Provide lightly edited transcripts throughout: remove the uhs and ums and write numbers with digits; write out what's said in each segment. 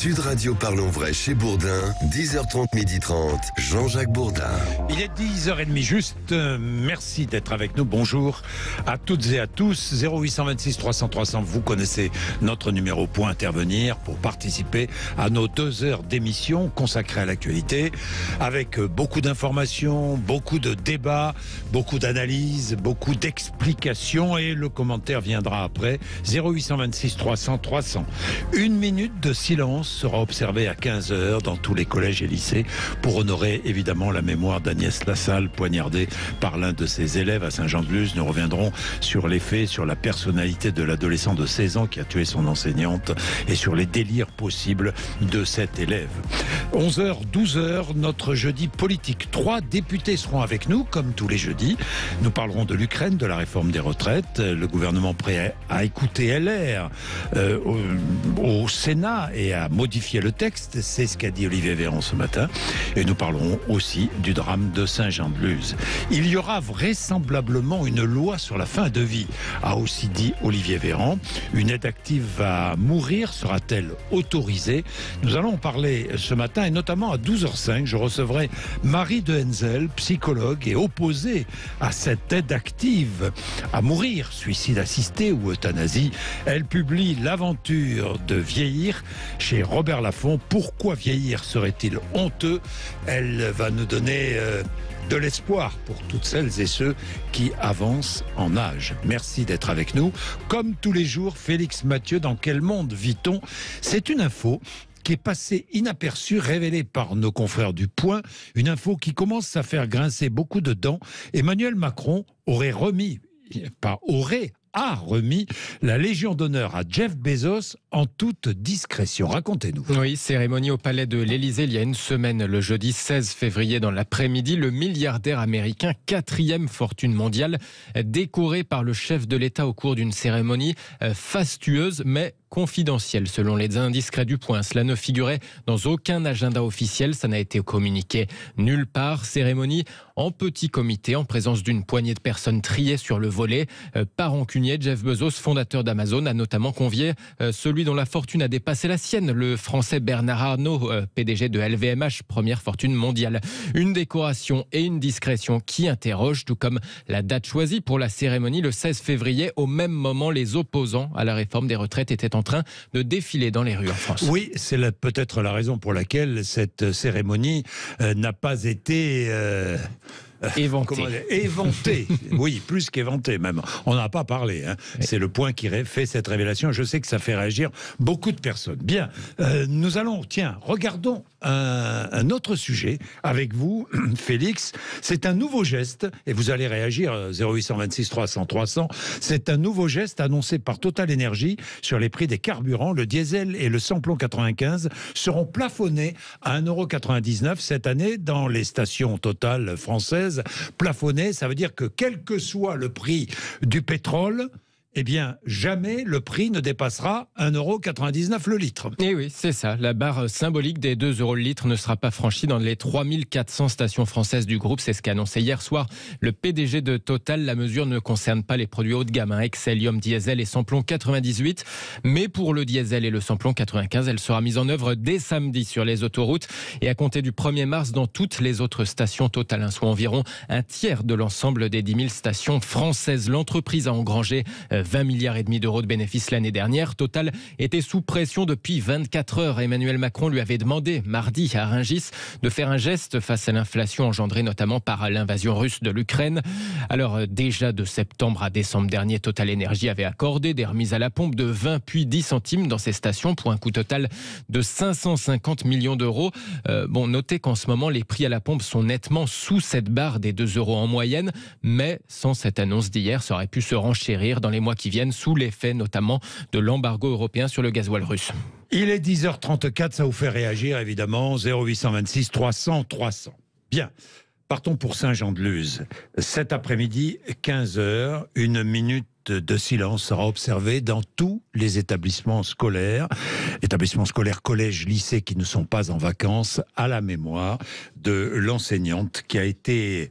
Sud Radio Parlons Vrai chez Bourdin, 10h30, 12h30, Jean-Jacques Bourdin. Il est 10h30 juste, merci d'être avec nous, bonjour à toutes et à tous, 0826 300 300, vous connaissez notre numéro pour intervenir, pour participer à nos 2 heures d'émission consacrées à l'actualité, avec beaucoup d'informations, beaucoup de débats, beaucoup d'analyses, beaucoup d'explications, et le commentaire viendra après, 0826 300 300. Une minute de silence sera observée à 15h dans tous les collèges et lycées pour honorer évidemment la mémoire d'Agnès Lassalle, poignardée par l'un de ses élèves à Saint-Jean-de-Luz. Nous reviendrons sur les faits, sur la personnalité de l'adolescent de 16 ans qui a tué son enseignante et sur les délires possibles de cet élève. 11h, 12h, notre jeudi politique. 3 députés seront avec nous, comme tous les jeudis. Nous parlerons de l'Ukraine, de la réforme des retraites. Le gouvernement prêt à écouter LR au Sénat et à modifier le texte. C'est ce qu'a dit Olivier Véran ce matin. Et nous parlerons aussi du drame de Saint-Jean-de-Luz. Il y aura vraisemblablement une loi sur la fin de vie, a aussi dit Olivier Véran. Une aide active à mourir sera-t-elle autorisée? Nous allons en parler ce matin et notamment à 12h05. Je recevrai Marie de Henzel, psychologue et opposée à cette aide active à mourir, suicide assisté ou euthanasie. Elle publie L'aventure de vieillir chez Robert Laffont. Pourquoi vieillir serait-il honteux? Elle va nous donner de l'espoir pour toutes celles et ceux qui avancent en âge. Merci d'être avec nous. Comme tous les jours, Félix Mathieu, dans Quel monde vit-on? C'est une info qui est passée inaperçue, révélée par nos confrères du Point. Une info qui commence à faire grincer beaucoup de dents. Emmanuel Macron a remis la Légion d'honneur à Jeff Bezos en toute discrétion. Racontez-nous. Oui, cérémonie au palais de l'Élysée il y a une semaine, le jeudi 16 février dans l'après-midi. Le milliardaire américain, 4e fortune mondiale, décoré par le chef de l'État au cours d'une cérémonie fastueuse mais confidentielle selon les indiscrets du Point. Cela ne figurait dans aucun agenda officiel, ça n'a été communiqué nulle part. Cérémonie en petit comité, en présence d'une poignée de personnes triées sur le volet. Pas rancunier, Jeff Bezos, fondateur d'Amazon, a notamment convié celui dont la fortune a dépassé la sienne, le français Bernard Arnault, PDG de LVMH, première fortune mondiale. Une décoration et une discrétion qui interrogent, tout comme la date choisie pour la cérémonie, le 16 février. Au même moment, les opposants à la réforme des retraites étaient en train de défiler dans les rues en France. Oui, c'est peut-être la raison pour laquelle cette cérémonie n'a pas été... Éventé. Oui, plus qu'éventé même. On n'en a pas parlé. Hein. Oui. C'est le Point qui fait cette révélation. Je sais que ça fait réagir beaucoup de personnes. Bien, nous allons, regardons un autre sujet avec vous, Félix. C'est un nouveau geste, et vous allez réagir, 0826 300 300. C'est un nouveau geste annoncé par Total Energy sur les prix des carburants. Le diesel et le samplon 95 seront plafonnés à 1,99 € cette année dans les stations Total françaises. Plafonné, ça veut dire que quel que soit le prix du pétrole, eh bien, jamais le prix ne dépassera 1,99 € le litre. Et oui, c'est ça. La barre symbolique des 2 € le litre ne sera pas franchie dans les 3400 stations françaises du groupe. C'est ce qu'a annoncé hier soir le PDG de Total. La mesure ne concerne pas les produits haut de gamme, Excellium, diesel et samplon 98. Mais pour le diesel et le samplon 95, elle sera mise en œuvre dès samedi sur les autoroutes et à compter du 1er mars dans toutes les autres stations Total, soit environ un tiers de l'ensemble des 10 000 stations françaises. L'entreprise a engrangé 20,5 milliards d'euros de bénéfices l'année dernière. Total était sous pression depuis 24 heures. Emmanuel Macron lui avait demandé mardi à Rungis de faire un geste face à l'inflation engendrée notamment par l'invasion russe de l'Ukraine. Alors déjà de septembre à décembre dernier, Total Energy avait accordé des remises à la pompe de 20 puis 10 centimes dans ces stations pour un coût total de 550 millions d'euros. Notez qu'en ce moment les prix à la pompe sont nettement sous cette barre des 2 € en moyenne, mais sans cette annonce d'hier, ça aurait pu se renchérir dans les mois qui viennent sous l'effet notamment de l'embargo européen sur le gasoil russe. Il est 10h34, ça vous fait réagir évidemment, 0826 300 300. Bien, partons pour Saint-Jean-de-Luz. Cet après-midi, 15h, une minute de silence sera observé dans tous les établissements scolaires, collèges, lycées qui ne sont pas en vacances, à la mémoire de l'enseignante qui a été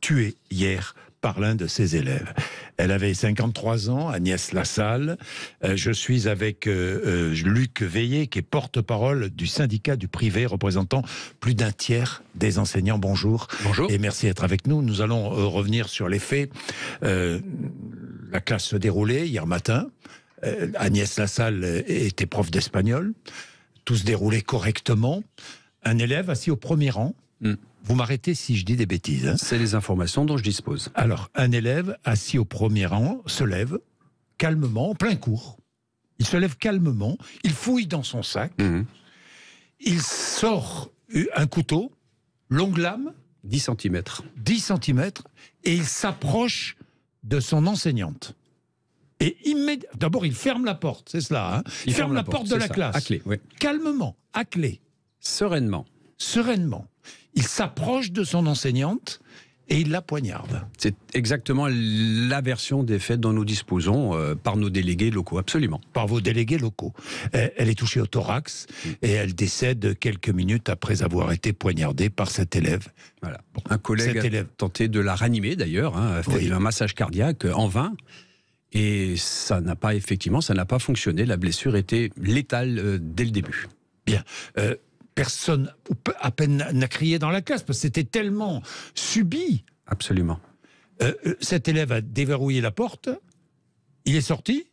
tuée hier par l'un de ses élèves. Elle avait 53 ans, Agnès Lassalle. Je suis avec Luc Veillé, qui est porte-parole du syndicat du privé, représentant plus d'un tiers des enseignants. Bonjour. Bonjour. Et merci d'être avec nous. Nous allons revenir sur les faits. La classe se déroulait hier matin. Agnès Lassalle était prof d'espagnol. Tout se déroulait correctement. Un élève assis au premier rang. Vous m'arrêtez si je dis des bêtises. Hein. C'est les informations dont je dispose. Alors, un élève assis au premier rang se lève calmement, en plein cours. Il se lève calmement, il fouille dans son sac, il sort un couteau, longue lame, 10 cm. 10 cm, et il s'approche de son enseignante. Et d'abord, il ferme la porte, c'est cela. Hein. Il ferme la porte de la classe. À clé, oui. Calmement, à clé. Sereinement. Il s'approche de son enseignante et il la poignarde. C'est exactement la version des faits dont nous disposons par nos délégués locaux, absolument. Par vos délégués locaux. Elle est touchée au thorax et elle décède quelques minutes après avoir été poignardée par cet élève. Voilà. Un collègue a tenté de la ranimer d'ailleurs, a fait un massage cardiaque en vain. Et ça n'a pas fonctionné. La blessure était létale dès le début. Bien. Personne, à peine, n'a crié dans la classe, parce que c'était tellement subi. Absolument. Cet élève a déverrouillé la porte, il est sorti.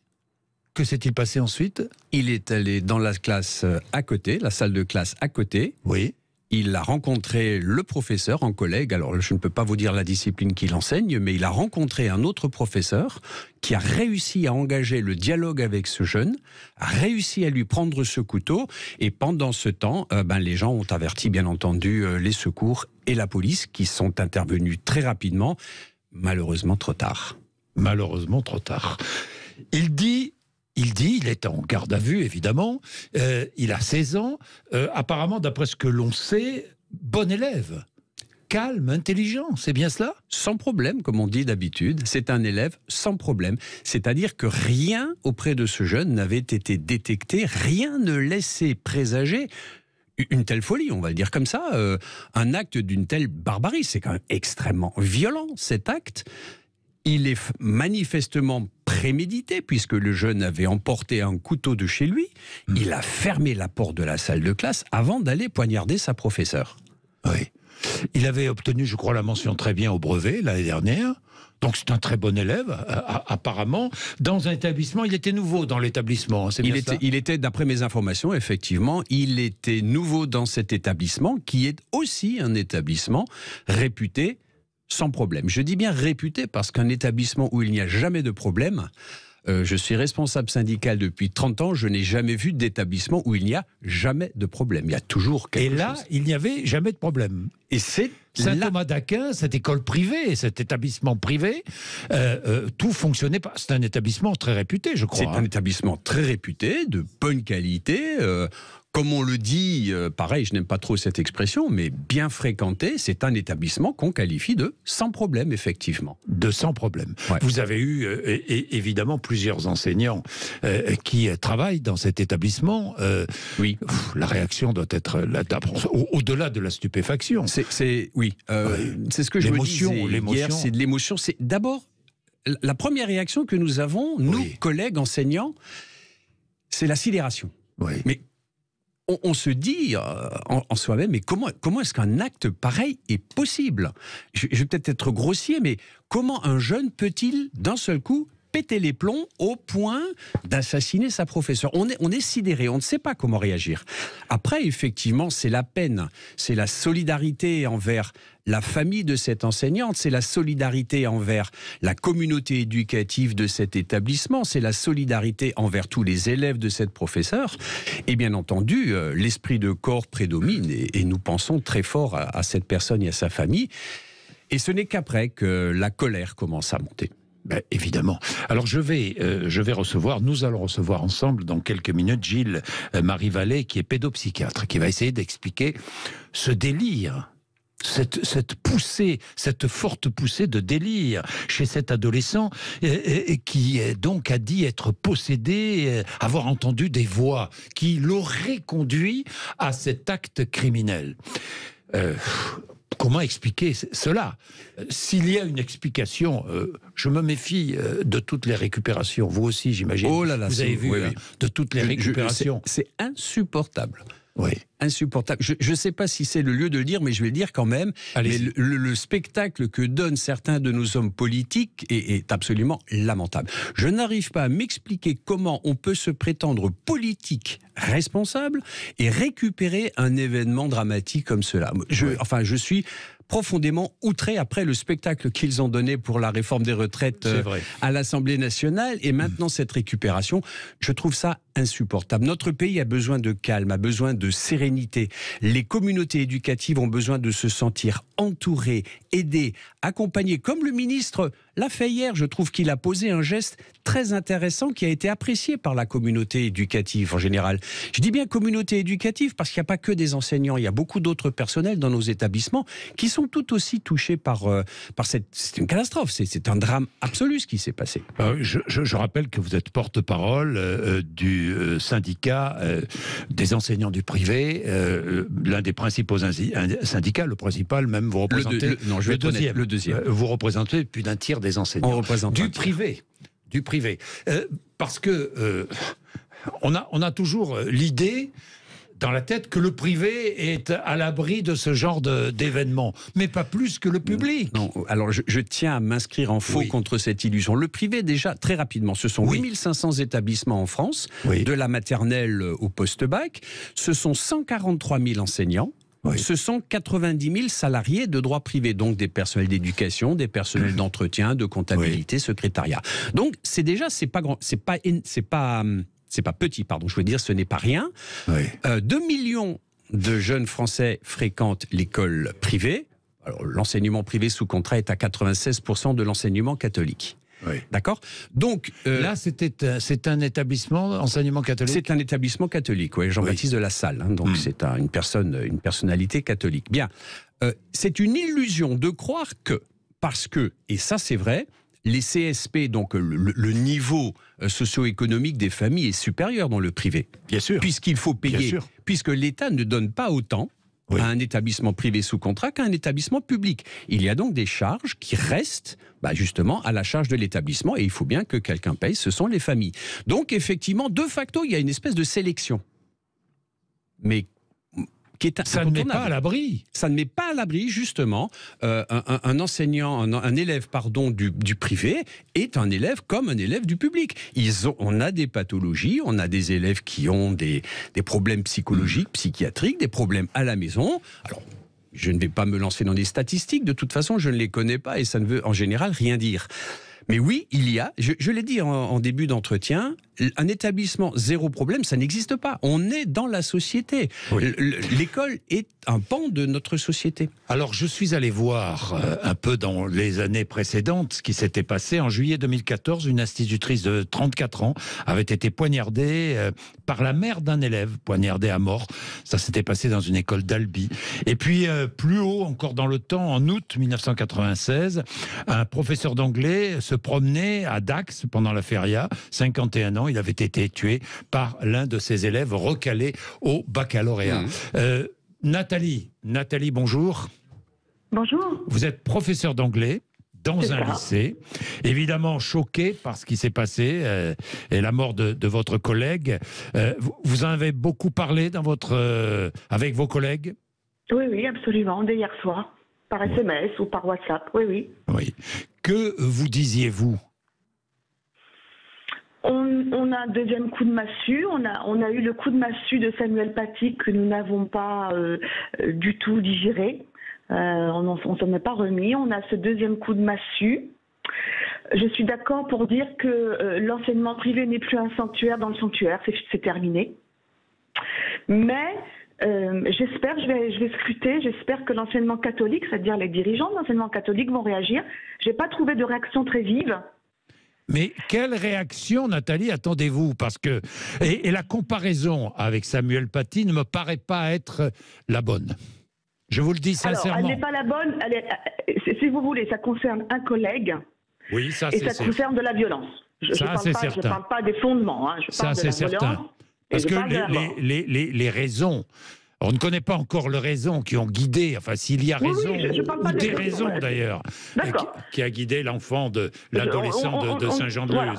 Que s'est-il passé ensuite? Il est allé dans la classe à côté, la salle de classe à côté. Oui. Il a rencontré le professeur, un collègue, alors je ne peux pas vous dire la discipline qu'il enseigne, mais il a rencontré un autre professeur qui a réussi à engager le dialogue avec ce jeune, a réussi à lui prendre ce couteau, et pendant ce temps, les gens ont averti bien entendu les secours et la police qui sont intervenus très rapidement, malheureusement trop tard. Malheureusement trop tard. Il est en garde à vue, évidemment. Il a 16 ans. Apparemment, d'après ce que l'on sait, bon élève. Calme, intelligent, c'est bien cela? Sans problème, comme on dit d'habitude. C'est un élève sans problème. C'est-à-dire que rien auprès de ce jeune n'avait été détecté, rien ne laissait présager une telle folie, on va le dire comme ça, un acte d'une telle barbarie. C'est quand même extrêmement violent, cet acte. Il est manifestement prémédité, puisque le jeune avait emporté un couteau de chez lui. Il a fermé la porte de la salle de classe avant d'aller poignarder sa professeure. Oui. Il avait obtenu, je crois, la mention très bien au brevet l'année dernière. Donc c'est un très bon élève, apparemment. Dans un établissement, il était nouveau dans l'établissement. Il était, d'après mes informations, effectivement, il était nouveau dans cet établissement, qui est aussi un établissement réputé sans problème. Je dis bien réputé parce qu'un établissement où il n'y a jamais de problème, je suis responsable syndical depuis 30 ans, je n'ai jamais vu d'établissement où il n'y a jamais de problème. Il y a toujours quelque chose. Et là, il n'y avait jamais de problème. Et c'est Saint-Thomas d'Aquin, cette école privée, cet établissement privé, tout fonctionnait pas. C'est un établissement très réputé, je crois. C'est un établissement très réputé, de bonne qualité. Comme on le dit, pareil, je n'aime pas trop cette expression, mais bien fréquenté, c'est un établissement qu'on qualifie de sans problème, effectivement. De sans problème. Ouais. Vous avez eu, évidemment, plusieurs enseignants qui travaillent dans cet établissement. Oui. La réaction doit être au-delà de la stupéfaction. C'est ce que je me disais hier, c'est de l'émotion. C'est d'abord, la première réaction que nous avons, nous, collègues enseignants, c'est la sidération. Oui. Mais on se dit en soi-même, mais comment est-ce qu'un acte pareil est possible? Je vais peut-être être grossier, mais comment un jeune peut-il, d'un seul coup, péter les plombs au point d'assassiner sa professeure? On est sidéré, on ne sait pas comment réagir. Après, effectivement, c'est la peine, c'est la solidarité envers la famille de cette enseignante, c'est la solidarité envers la communauté éducative de cet établissement, c'est la solidarité envers tous les élèves de cette professeure. Et bien entendu, l'esprit de corps prédomine et nous pensons très fort à cette personne et à sa famille. Et ce n'est qu'après que la colère commence à monter. Ben, évidemment. Alors nous allons recevoir ensemble dans quelques minutes Gilles Marie-Vallée, qui est pédopsychiatre, qui va essayer d'expliquer ce délire, cette poussée, cette forte poussée de délire chez cet adolescent qui donc a dit être possédé, avoir entendu des voix qui l'auraient conduit à cet acte criminel. comment expliquer cela? S'il y a une explication, je me méfie de toutes les récupérations. Vous aussi, j'imagine. Oh là là, vous avez vu oui. de toutes les récupérations. C'est insupportable. Oui. Insupportable. Je ne sais pas si c'est le lieu de le dire, mais je vais le dire quand même. Mais le spectacle que donnent certains de nos hommes politiques est absolument lamentable. Je n'arrive pas à m'expliquer comment on peut se prétendre politique responsable et récupérer un événement dramatique comme cela. Je suis profondément outré après le spectacle qu'ils ont donné pour la réforme des retraites à l'Assemblée nationale et maintenant cette récupération. Je trouve ça insupportable. Notre pays a besoin de calme, a besoin de sérénité. Les communautés éducatives ont besoin de se sentir entourées, aidées, accompagnées. Comme le ministre l'a fait hier, je trouve qu'il a posé un geste très intéressant qui a été apprécié par la communauté éducative en général. Je dis bien communauté éducative parce qu'il n'y a pas que des enseignants, il y a beaucoup d'autres personnels dans nos établissements qui sont tout aussi touchés par cette... C'est une catastrophe, c'est un drame absolu ce qui s'est passé. Je rappelle que vous êtes porte-parole du syndicat des enseignants du privé, l'un des principaux syndicats, le principal même, vous représentez le deuxième. Vous représentez plus d'un tiers des enseignants du privé. Du privé. Parce que on a toujours l'idée dans la tête que le privé est à l'abri de ce genre d'événements, mais pas plus que le public. Non, alors je tiens à m'inscrire en faux contre cette illusion. Le privé, déjà, très rapidement, ce sont 8500 établissements en France, de la maternelle au post-bac, ce sont 143 000 enseignants, ce sont 90 000 salariés de droit privé, donc des personnels d'éducation, des personnels d'entretien, de comptabilité, secrétariat. Donc c'est déjà, c'est pas petit, pardon, je veux dire, ce n'est pas rien. 2 millions de jeunes Français fréquentent l'école privée. Alors, l'enseignement privé sous contrat est à 96% de l'enseignement catholique. D'accord. Donc là, c'est un établissement enseignement catholique. C'est un établissement catholique, Jean-Baptiste de La Salle. Donc c'est une personnalité catholique. Bien, c'est une illusion de croire que parce que, et ça c'est vrai, les CSP, donc le niveau socio-économique des familles est supérieur dans le privé. Bien sûr. Puisqu'il faut payer, puisque l'État ne donne pas autant à un établissement privé sous contrat qu'à un établissement public. Il y a donc des charges qui restent justement à la charge de l'établissement et il faut bien que quelqu'un paye, ce sont les familles. Donc effectivement, de facto, il y a une espèce de sélection. Mais qui est ça ne met pas à l'abri. Ça ne met pas à l'abri, justement. Un enseignant, un élève, du privé est un élève comme un élève du public. On a des pathologies, on a des élèves qui ont des problèmes psychologiques, psychiatriques, des problèmes à la maison. Alors, je ne vais pas me lancer dans des statistiques, de toute façon, je ne les connais pas et ça ne veut en général rien dire. Mais oui, il y a, je l'ai dit en début d'entretien, un établissement zéro problème, ça n'existe pas. On est dans la société. L'école est un pan de notre société. Alors, je suis allé voir un peu dans les années précédentes ce qui s'était passé. En juillet 2014, une institutrice de 34 ans avait été poignardée par la mère d'un élève, poignardée à mort. Ça s'était passé dans une école d'Albi. Et puis, plus haut, encore dans le temps, en août 1996, un professeur d'anglais se promenait à Dax pendant la feria, 51 ans. Il avait été tué par l'un de ses élèves recalés au baccalauréat. Nathalie, bonjour. Bonjour. Vous êtes professeur d'anglais dans un lycée, évidemment choqué par ce qui s'est passé et la mort de votre collègue. Vous en avez beaucoup parlé avec vos collègues? Oui, absolument, dès hier soir, par SMS ou par WhatsApp, oui. Que vous disiez-vous? On a un deuxième coup de massue, on a eu le coup de massue de Samuel Paty que nous n'avons pas du tout digéré, on ne s'en est pas remis, on a ce deuxième coup de massue. Je suis d'accord pour dire que l'enseignement privé n'est plus un sanctuaire dans le sanctuaire, c'est terminé. Mais j'espère, je vais scruter, j'espère que l'enseignement catholique, c'est-à-dire les dirigeants de l'enseignement catholique vont réagir. Je n'ai pas trouvé de réaction très vive. Mais quelle réaction, Nathalie, attendez-vous? Parce que et la comparaison avec Samuel Paty ne me paraît pas être la bonne. Je vous le dis sincèrement. Alors, elle n'est pas la bonne. Si vous voulez, ça concerne un collègue. Oui, ça et ça concerne de la violence. Je ne parle pas des fondements. Je parle de la violence. Parce que les raisons On ne connaît pas encore les raisons qui ont guidé, enfin s'il y a raison, je parle pas ou des raisons, raisons ouais. d'ailleurs, qui a guidé l'enfant, l'adolescent de Saint-Jean-de-Luz. Voilà.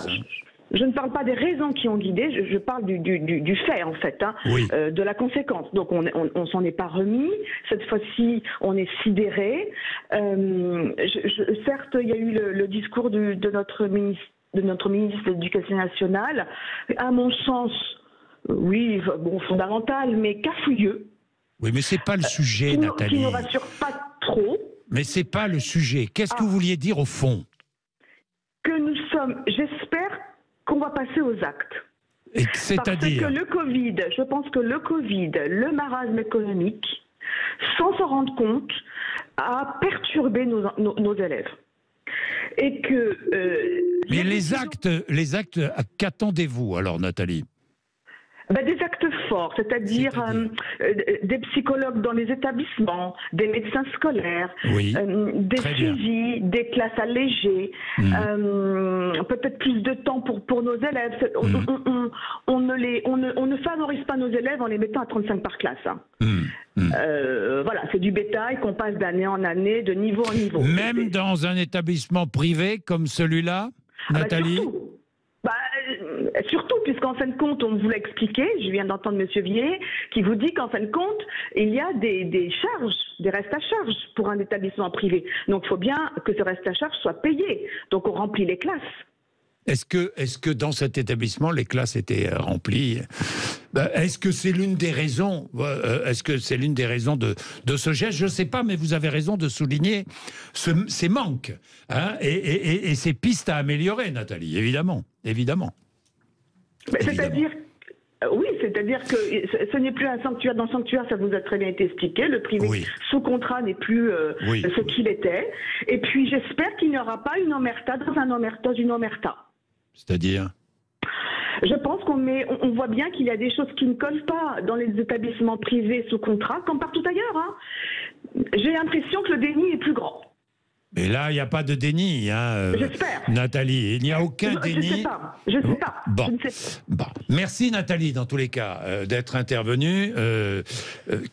Je ne parle pas des raisons qui ont guidé, je parle du fait en fait, Oui. de la conséquence. Donc on s'en est pas remis. Cette fois-ci, on est sidéré. Certes, il y a eu le discours de notre ministre de l'Éducation nationale. À mon sens, oui, bon, fondamental, mais cafouilleux. Oui, mais c'est pas le sujet, Nathalie. Qui ne rassure pas trop. Mais c'est pas le sujet. Qu'est-ce que vous vouliez dire au fond? Que nous sommes, j'espère qu'on va passer aux actes. C'est-à-dire? Parce que le Covid, je pense que le Covid, le marasme économique, sans s'en rendre compte, a perturbé nos élèves. Et que... mais les actes, qu'attendez-vous alors, Nathalie? Des actes forts, c'est-à-dire des psychologues dans les établissements, des médecins scolaires, oui, des suivis, des classes allégées, peut-être plus de temps pour nos élèves. On ne favorise pas nos élèves en les mettant à 35 par classe. Voilà, c'est du bétail qu'on passe d'année en année, de niveau en niveau. Même dans un établissement privé comme celui-là, Nathalie? Surtout, puisqu'en fin de compte, on vous l'a expliqué, je viens d'entendre M. Villiers, qui vous dit qu'en fin de compte, il y a des charges, des restes à charge pour un établissement privé. Donc il faut bien que ce reste à charge soit payé. Donc on remplit les classes. Est-ce que dans cet établissement, les classes étaient remplies? Est-ce que c'est l'une des raisons de ce geste? Je ne sais pas, mais vous avez raison de souligner ces manques et ces pistes à améliorer, Nathalie, évidemment. C'est-à-dire que ce n'est plus un sanctuaire. Dans le sanctuaire, ça vous a très bien été expliqué. Le privé sous contrat n'est plus ce qu'il était. Et puis, j'espère qu'il n'y aura pas une omerta dans une omerta. C'est-à-dire? Je pense on voit bien qu'il y a des choses qui ne collent pas dans les établissements privés sous contrat, comme partout ailleurs. J'ai l'impression que le déni est plus grand. Mais là, il n'y a pas de déni, j'espère. Nathalie. Il n'y a aucun déni. Je sais pas. Bon. Merci, Nathalie, dans tous les cas, d'être intervenue.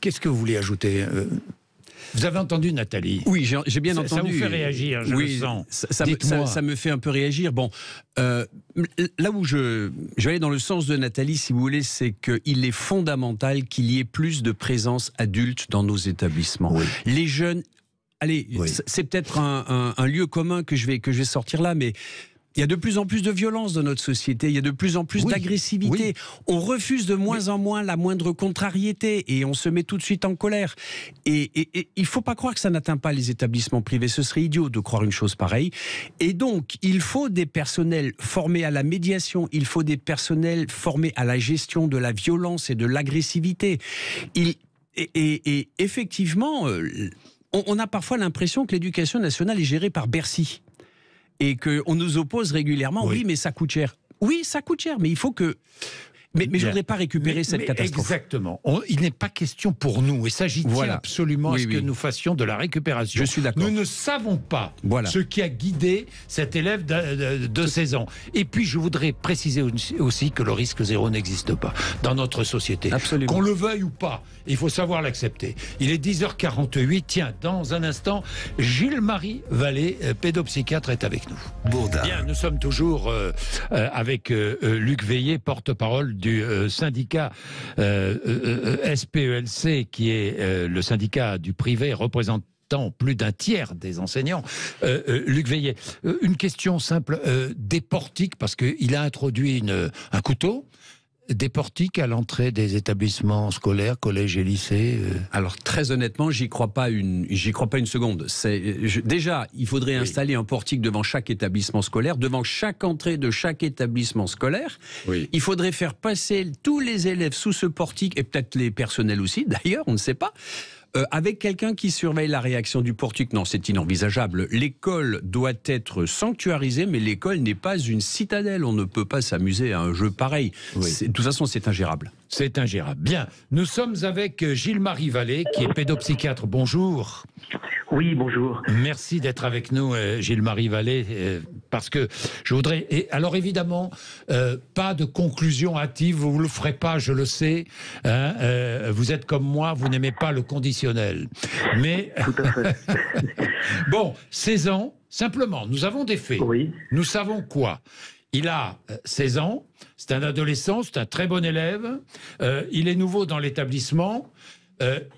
Qu'est-ce que vous voulez ajouter? Vous avez entendu, Nathalie? Oui, j'ai bien entendu. Ça vous fait réagir, je le sens. Ça me fait un peu réagir. Bon, là où je vais aller dans le sens de Nathalie, si vous voulez, c'est qu'il est fondamental qu'il y ait plus de présence adulte dans nos établissements. Oui. Les jeunes... Allez, c'est peut-être un lieu commun que je vais sortir là, mais il y a de plus en plus de violence dans notre société, il y a de plus en plus d'agressivité. On refuse de moins en moins la moindre contrariété et on se met tout de suite en colère. Et il ne faut pas croire que ça n'atteint pas les établissements privés, ce serait idiot de croire une chose pareille. Et donc, il faut des personnels formés à la médiation, il faut des personnels formés à la gestion de la violence et de l'agressivité. Et effectivement... On a parfois l'impression que l'éducation nationale est gérée par Bercy et qu'on nous oppose régulièrement, oui, mais ça coûte cher. Oui, ça coûte cher, mais il faut que... Mais je ne voudrais pas récupérer cette catastrophe. Exactement. Il n'est pas question pour nous, et ça j'y tiens absolument à ce que nous fassions de la récupération. Je suis d'accord. Nous ne savons pas ce qui a guidé cet élève de 16 ans. Et puis je voudrais préciser aussi que le risque zéro n'existe pas dans notre société. Absolument. Qu'on le veuille ou pas, il faut savoir l'accepter. Il est 10h48. Tiens, dans un instant, Gilles-Marie Vallée, pédopsychiatre, est avec nous. Bourdin. Bien, nous sommes toujours avec Luc Veillé, porte-parole du syndicat SPELC, qui est le syndicat du privé représentant plus d'un tiers des enseignants. Luc Veillé, une question simple, des portiques, parce qu'il a introduit un couteau, des portiques à l'entrée des établissements scolaires, collèges et lycées. Alors très honnêtement, j'y crois pas une seconde. Déjà, il faudrait installer un portique devant chaque établissement scolaire, devant chaque entrée de chaque établissement scolaire. Oui. Il faudrait faire passer tous les élèves sous ce portique, et peut-être les personnels aussi, d'ailleurs, on ne sait pas. Avec quelqu'un qui surveille la réaction du portique, non, c'est inenvisageable. L'école doit être sanctuarisée, mais l'école n'est pas une citadelle. On ne peut pas s'amuser à un jeu pareil. Oui. De toute façon, c'est ingérable. C'est ingérable. Bien, nous sommes avec Gilles-Marie Vallée, qui est pédopsychiatre. Bonjour. Oui, bonjour. Merci d'être avec nous, Gilles-Marie Vallée, parce que je voudrais... alors évidemment, pas de conclusion hâtive, vous ne le ferez pas, je le sais. Hein, vous êtes comme moi, vous n'aimez pas le conditionnel. Mais... Tout à fait. Bon, 16 ans, simplement, nous avons des faits. Oui. Nous savons quoi? Il a 16 ans, c'est un adolescent, c'est un très bon élève, il est nouveau dans l'établissement,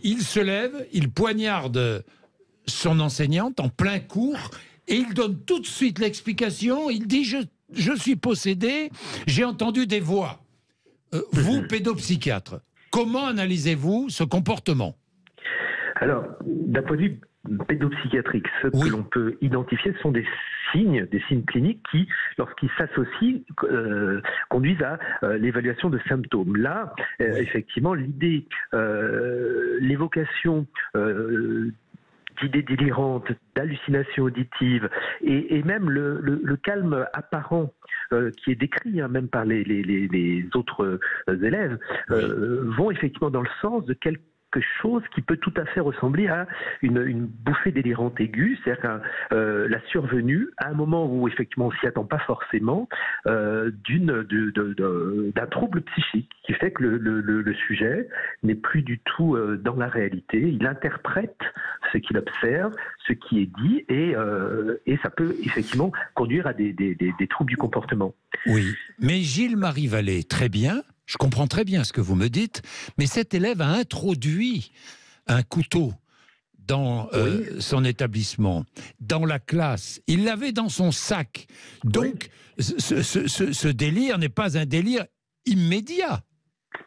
il se lève, il poignarde son enseignante en plein cours et il donne tout de suite l'explication, il dit je suis possédé, j'ai entendu des voix. Vous, pédopsychiatre, comment analysez-vous ce comportement? Alors, d'un point de vue pédopsychiatrique, ce que l'on peut identifier, ce sont des signes cliniques qui, lorsqu'ils s'associent, conduisent à l'évaluation de symptômes. Là, effectivement, l'idée, l'évocation d'idées délirantes, d'hallucinations auditives, et même le calme apparent qui est décrit même par les autres élèves, vont effectivement dans le sens de quelque chose qui peut tout à fait ressembler à une bouffée délirante aiguë, c'est-à-dire la survenue à un moment où effectivement on s'y attend pas forcément d'un trouble psychique qui fait que le sujet n'est plus du tout dans la réalité, il interprète ce qu'il observe, ce qui est dit et ça peut effectivement conduire à des troubles du comportement. Oui, mais Gilles-Marie Vallée, très bien. Je comprends très bien ce que vous me dites, mais cet élève a introduit un couteau dans son établissement, dans la classe. Il l'avait dans son sac. Donc, ce délire n'est pas un délire immédiat.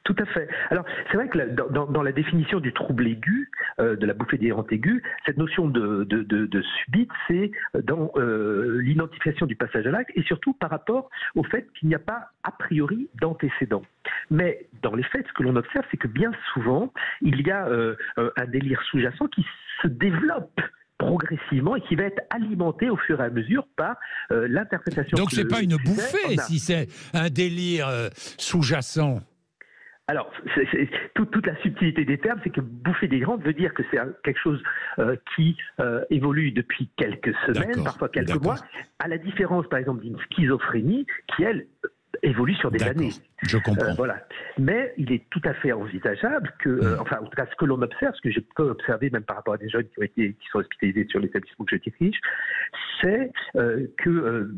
Tout à fait. Alors, c'est vrai que dans la définition du trouble aigu, de la bouffée délirante aiguë, cette notion de subite, c'est dans l'identification du passage à l'acte et surtout par rapport au fait qu'il n'y a pas a priori d'antécédent. Mais dans les faits, ce que l'on observe, c'est que bien souvent, il y a un délire sous-jacent qui se développe progressivement et qui va être alimenté au fur et à mesure par l'interprétation. Donc c'est pas une bouffée si c'est un délire sous-jacent. Alors, toute la subtilité des termes, c'est que bouffer délirante veut dire que c'est quelque chose qui évolue depuis quelques semaines, parfois quelques mois, à la différence, par exemple, d'une schizophrénie qui, elle, évolue sur des années. Je comprends. Voilà. Mais il est tout à fait envisageable que, enfin, en tout cas, ce que l'on observe, ce que je peux observer même par rapport à des jeunes qui sont hospitalisés sur l'établissement que je dirige, c'est que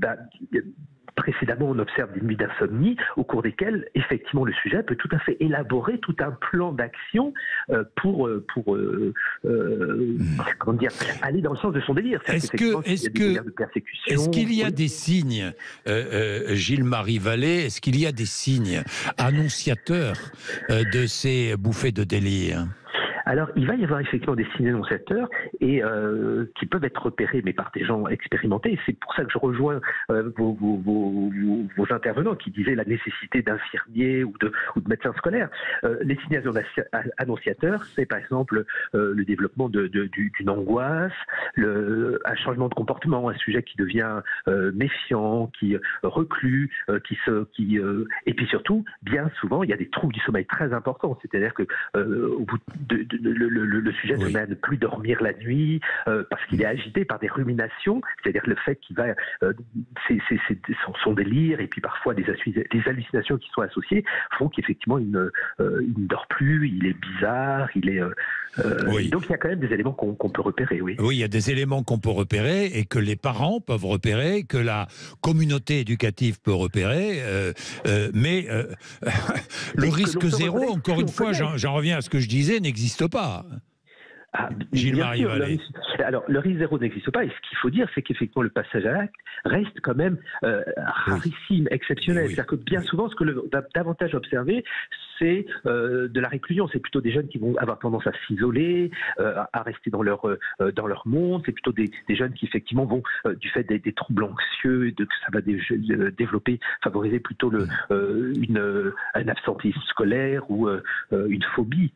précédemment, on observe des nuits d'insomnie au cours desquelles, effectivement, le sujet peut tout à fait élaborer tout un plan d'action pour comment dire, aller dans le sens de son délire. Est-ce qu'il y a des signes, Gilles-Marie Vallée, est-ce qu'il y a des signes annonciateurs de ces bouffées de délire ? Alors, il va y avoir effectivement des signes annonciateurs et qui peuvent être repérés, mais par des gens expérimentés. Et c'est pour ça que je rejoins vos intervenants qui disaient la nécessité d'infirmiers ou de médecins scolaires. Les signes annonciateurs, c'est par exemple le développement d'une angoisse, un changement de comportement, un sujet qui devient méfiant, qui reclus, et puis surtout, bien souvent, il y a des troubles du sommeil très importants. C'est-à-dire que au bout le sujet se met à ne plus dormir la nuit parce qu'il est agité par des ruminations, c'est-à-dire le fait qu'il va son délire et puis parfois des hallucinations qui sont associées font qu'effectivement il ne dort plus, il est bizarre, il est donc il y a quand même des éléments qu'on peut repérer. Oui, il y a des éléments qu'on peut repérer et que les parents peuvent repérer, que la communauté éducative peut repérer, mais le risque zéro, encore une fois, j'en reviens à ce que je disais, n'existe pas. Gilles-Marie Vallée. Alors, le risque zéro n'existe pas, et ce qu'il faut dire, c'est qu'effectivement, le passage à l'acte reste quand même rarissime, exceptionnel. C'est-à-dire que bien souvent, ce que l'on a davantage observé, c'est de la réclusion. C'est plutôt des jeunes qui vont avoir tendance à s'isoler, à rester dans leur monde. C'est plutôt des jeunes qui, effectivement, vont, du fait des troubles anxieux, que ça va favoriser plutôt un absentéisme scolaire ou une phobie.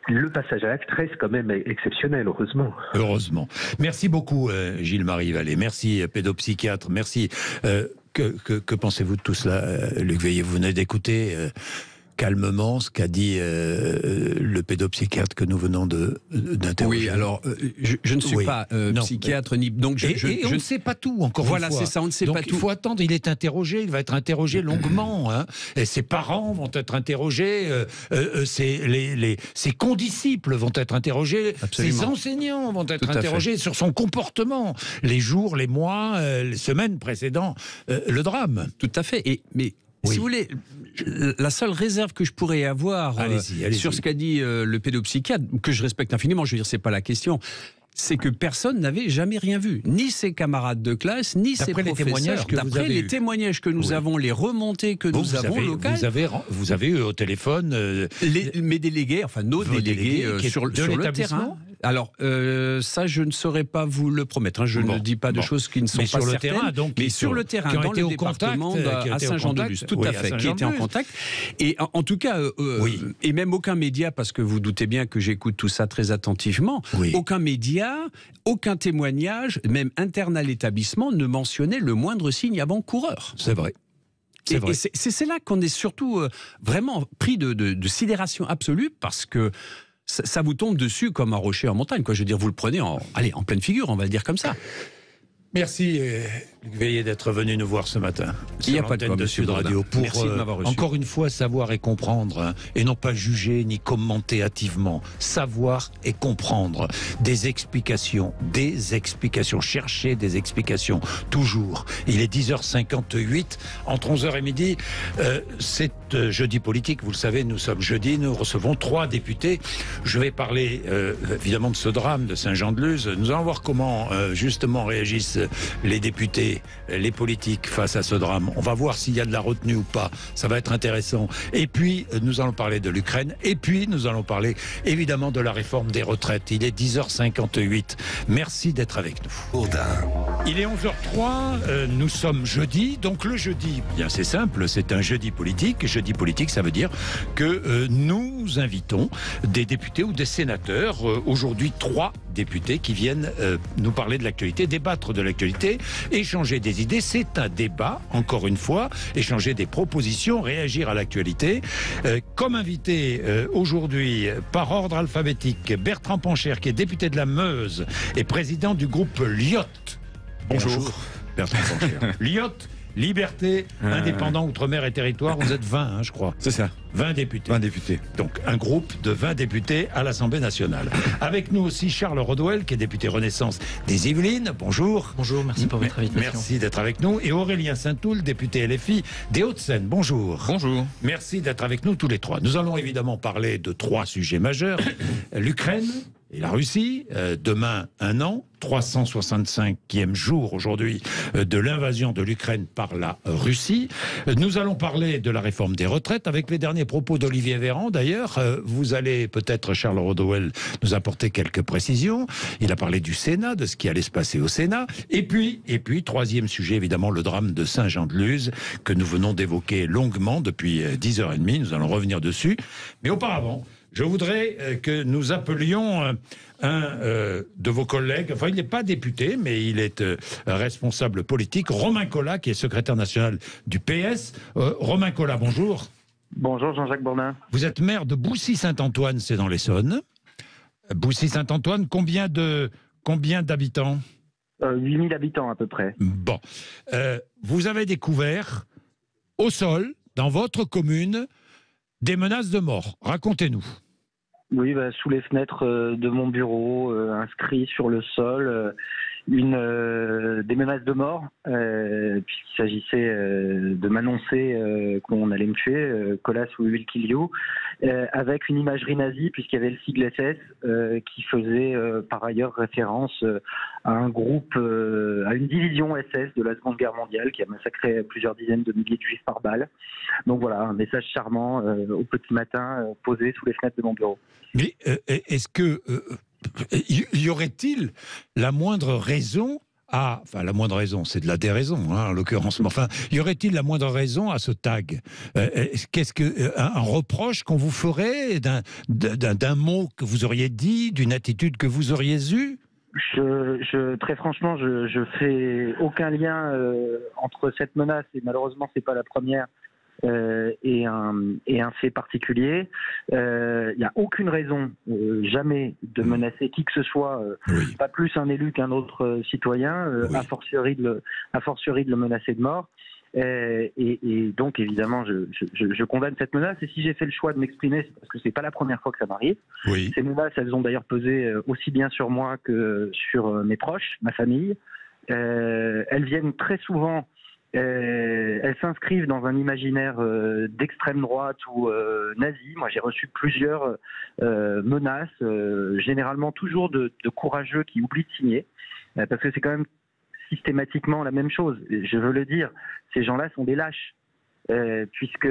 Le passage à l'acte reste quand même exceptionnel, heureusement. Heureusement. Merci beaucoup, Gilles-Marie Vallée. Merci, pédopsychiatre. Merci. Que pensez-vous de tout cela, Luc Veillé? Vous venez d'écouter calmement ce qu'a dit le pédopsychiatre que nous venons d'interroger. Oui, alors je ne suis pas psychiatre ni donc on ne sait pas tout encore. Voilà, une fois. c'est ça, on ne sait donc, pas tout. Il faut attendre. Il est interrogé. Il va être interrogé longuement. Hein, et ses parents vont être interrogés. Ses condisciples vont être interrogés. Absolument. Ses enseignants vont être interrogés sur son comportement les jours, les mois, les semaines précédant le drame. Tout à fait. Mais si vous voulez, la seule réserve que je pourrais avoir sur ce qu'a dit le pédopsychiatre, que je respecte infiniment, je veux dire, c'est pas la question, c'est que personne n'avait jamais rien vu. Ni ses camarades de classe, ni ses professeurs. D'après les témoignages que nous avons, les remontées que nous avons locales. Vous avez eu au téléphone mes délégués, enfin nos délégués sur le terrain. Alors, ça, je ne saurais pas vous le promettre. Hein. Je ne dis pas de choses qui ne sont pas certaines. Mais sur le terrain, dans le département à Saint-Jean-de-Luz. Tout à fait, qui était en contact. Et en tout cas, et même aucun média, parce que vous doutez bien que j'écoute tout ça très attentivement, aucun média, aucun témoignage, même interne à l'établissement, ne mentionnait le moindre signe avant-coureur. C'est vrai. C'est là qu'on est surtout vraiment pris de sidération absolue, parce que ça vous tombe dessus comme un rocher en montagne, quoi. Je veux dire, vous le prenez en pleine figure, on va le dire comme ça. Merci, Luc Veillé, d'être venu nous voir ce matin. Il n'y a pas de quoi, monsieur Sud Radio, pour merci de m'avoir reçu. Encore une fois, savoir et comprendre, hein, et non pas juger ni commenter hâtivement. Savoir et comprendre. Des explications, chercher des explications, toujours. Il est 10h58, entre 11h et midi. C'est jeudi politique, vous le savez, nous sommes jeudi, nous recevons 3 députés. Je vais parler évidemment de ce drame de Saint-Jean-de-Luz. Nous allons voir comment justement réagissent les députés, les politiques face à ce drame. On va voir s'il y a de la retenue ou pas. Ça va être intéressant. Et puis, nous allons parler de l'Ukraine. Et puis, nous allons parler évidemment de la réforme des retraites. Il est 10h58. Merci d'être avec nous. Bourdin. Il est 11h03. Nous sommes jeudi. Donc le jeudi, bien c'est simple, c'est un jeudi politique. Jeudi politique, ça veut dire que nous invitons des députés ou des sénateurs. Aujourd'hui, 3 députés qui viennent nous parler de l'actualité, débattre de l'actualité, échanger des idées. C'est un débat, encore une fois, échanger des propositions, réagir à l'actualité. Comme invité aujourd'hui, par ordre alphabétique, Bertrand Pancher, qui est député de la Meuse et président du groupe LIOT. Bonjour. Bertrand Pancher. LIOT, Liberté, Indépendant, Outre-mer et Territoire. Vous êtes 20, hein, je crois. C'est ça. 20 députés. 20 députés. Donc, un groupe de 20 députés à l'Assemblée nationale. Avec nous aussi Charles Rodwell, qui est député Renaissance des Yvelines. Bonjour. Bonjour, merci pour votre invitation. Merci d'être avec nous. Et Aurélien Saint-Toul, député LFI des Hauts-de-Seine. Bonjour. Bonjour. Merci d'être avec nous tous les 3. Nous allons évidemment parler de 3 sujets majeurs. L'Ukraine et la Russie. Demain, 1 an. 365e jour aujourd'hui de l'invasion de l'Ukraine par la Russie. Nous allons parler de la réforme des retraites avec les derniers propos d'Olivier Véran. D'ailleurs, vous allez peut-être, Charles Rodwell, nous apporter quelques précisions. Il a parlé du Sénat, de ce qui allait se passer au Sénat. Et puis, 3e sujet, évidemment, le drame de Saint-Jean-de-Luz que nous venons d'évoquer longuement depuis 10h30. Nous allons revenir dessus. Mais auparavant, je voudrais que nous appelions un de vos collègues, enfin il n'est pas député, mais il est responsable politique, Romain Colas, qui est secrétaire national du PS. Romain Colas, bonjour. Bonjour Jean-Jacques Bourdin. Vous êtes maire de Boussy-Saint-Antoine, c'est dans l'Essonne. Boussy-Saint-Antoine, combien d'habitants ? 8000 habitants à peu près. Bon. Vous avez découvert au sol, dans votre commune, des menaces de mort. Racontez-nous. Oui, sous les fenêtres de mon bureau, inscrit sur le sol, des menaces de mort, puisqu'il s'agissait de m'annoncer qu'on allait me tuer, Colas ou Will Kill You, avec une imagerie nazie, puisqu'il y avait le sigle SS, qui faisait par ailleurs référence à un groupe, à une division SS de la Seconde Guerre mondiale, qui a massacré plusieurs dizaines de milliers de juifs par balle. Donc voilà, un message charmant au petit matin, posé sous les fenêtres de mon bureau. Mais est-ce que y aurait-il la moindre raison enfin, la moindre raison, c'est de la déraison, hein, en l'occurrence. Mais enfin, y aurait-il la moindre raison à ce tag ? Qu'est-ce un reproche qu'on vous ferait d'un mot que vous auriez dit, d'une attitude que vous auriez eue ? Très franchement, je fais aucun lien entre cette menace, et malheureusement, c'est pas la première, et un fait particulier. Il n'y a aucune raison, jamais, de menacer qui que ce soit, pas plus un élu qu'un autre citoyen, a fortiori de le menacer de mort. Et donc, évidemment, je condamne cette menace. Et si j'ai fait le choix de m'exprimer, c'est parce que c'est pas la première fois que ça m'arrive. Oui. Ces menaces, elles ont d'ailleurs pesé aussi bien sur moi que sur mes proches, ma famille. Elles viennent très souvent, elles s'inscrivent dans un imaginaire d'extrême droite ou nazi. Moi, j'ai reçu plusieurs menaces, généralement toujours de courageux qui oublient de signer, parce que c'est quand même systématiquement la même chose. Je veux le dire, ces gens-là sont des lâches, puisque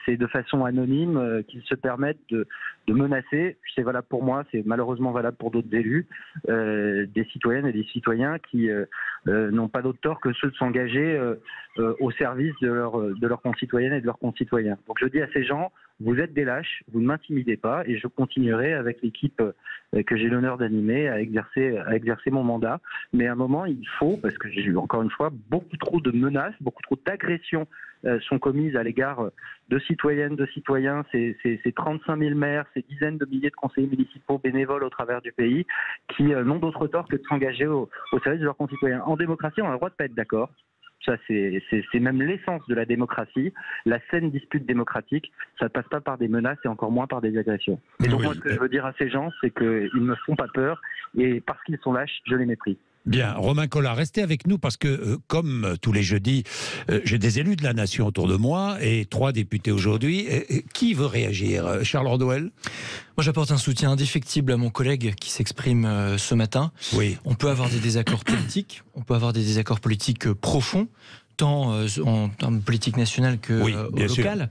c'est de façon anonyme qu'ils se permettent de menacer. C'est valable pour moi, c'est malheureusement valable pour d'autres élus, des citoyennes et des citoyens qui n'ont pas d'autre tort que ceux de s'engager au service de leurs concitoyennes et de leurs concitoyens. Donc je dis à ces gens, vous êtes des lâches, vous ne m'intimidez pas, et je continuerai avec l'équipe que j'ai l'honneur d'animer à exercer mon mandat. Mais à un moment, il faut, parce que j'ai eu encore une fois beaucoup trop de menaces, beaucoup trop d'agressions sont commises à l'égard de citoyennes, de citoyens, ces 35 000 maires, ces dizaines de milliers de conseillers municipaux bénévoles au travers du pays qui n'ont d'autre tort que de s'engager au service de leurs concitoyens. En démocratie, on a le droit de ne pas être d'accord. Ça, c'est même l'essence de la démocratie. La saine dispute démocratique, ça ne passe pas par des menaces et encore moins par des agressions. Et donc, moi, ce que je veux dire à ces gens, c'est qu'ils ne me font pas peur et parce qu'ils sont lâches, je les méprise. Bien, Romain Collard, restez avec nous parce que, comme tous les jeudis, j'ai des élus de la nation autour de moi et 3 députés aujourd'hui. Qui veut réagir? Charles Rodwell? Moi, j'apporte un soutien indéfectible à mon collègue qui s'exprime ce matin. Oui. On peut avoir des désaccords politiques, profonds, tant en termes politique nationale que local.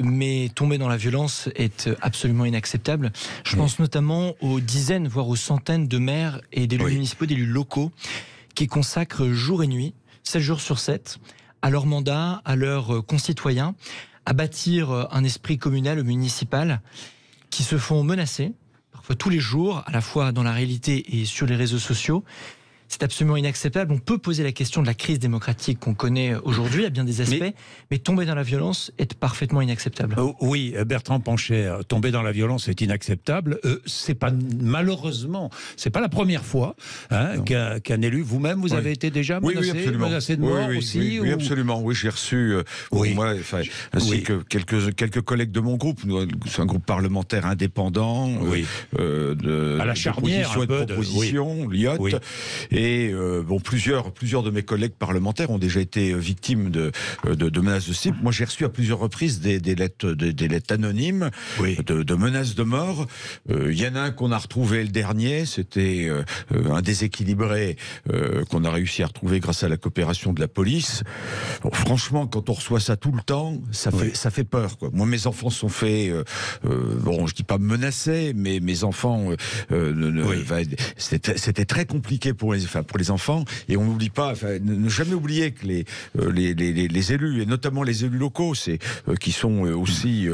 Mais tomber dans la violence est absolument inacceptable. Je pense notamment aux dizaines, voire aux centaines de maires et d'élus municipaux, d'élus locaux, qui consacrent jour et nuit, 7 jours sur 7, à leur mandat, à leurs concitoyens, à bâtir un esprit communal ou municipal, qui se font menacer, parfois tous les jours, à la fois dans la réalité et sur les réseaux sociaux. C'est absolument inacceptable. On peut poser la question de la crise démocratique qu'on connaît aujourd'hui à bien des aspects, mais tomber dans la violence est parfaitement inacceptable. Oui, Bertrand Pancher, tomber dans la violence est inacceptable. C'est pas, malheureusement, c'est pas la première fois qu'un élu, vous-même, vous avez été déjà menacé de mort aussi. Oui, absolument. Oui, j'ai reçu, moi, ainsi que quelques collègues de mon groupe. C'est un groupe parlementaire indépendant, à la charnière, un peu de proposition, l'IOT. Et plusieurs de mes collègues parlementaires ont déjà été victimes de menaces de ce type. Moi, j'ai reçu à plusieurs reprises des lettres anonymes de menaces de mort. Il y en a un qu'on a retrouvé le dernier. C'était un déséquilibré qu'on a réussi à retrouver grâce à la coopération de la police. Bon, franchement, quand on reçoit ça tout le temps, ça fait peur, quoi. Moi, mes enfants sont faits, je dis pas menacés, mais mes enfants, c'était très compliqué pour les enfants, et on n'oublie pas, ne jamais oublier que les élus, et notamment les élus locaux, qui sont aussi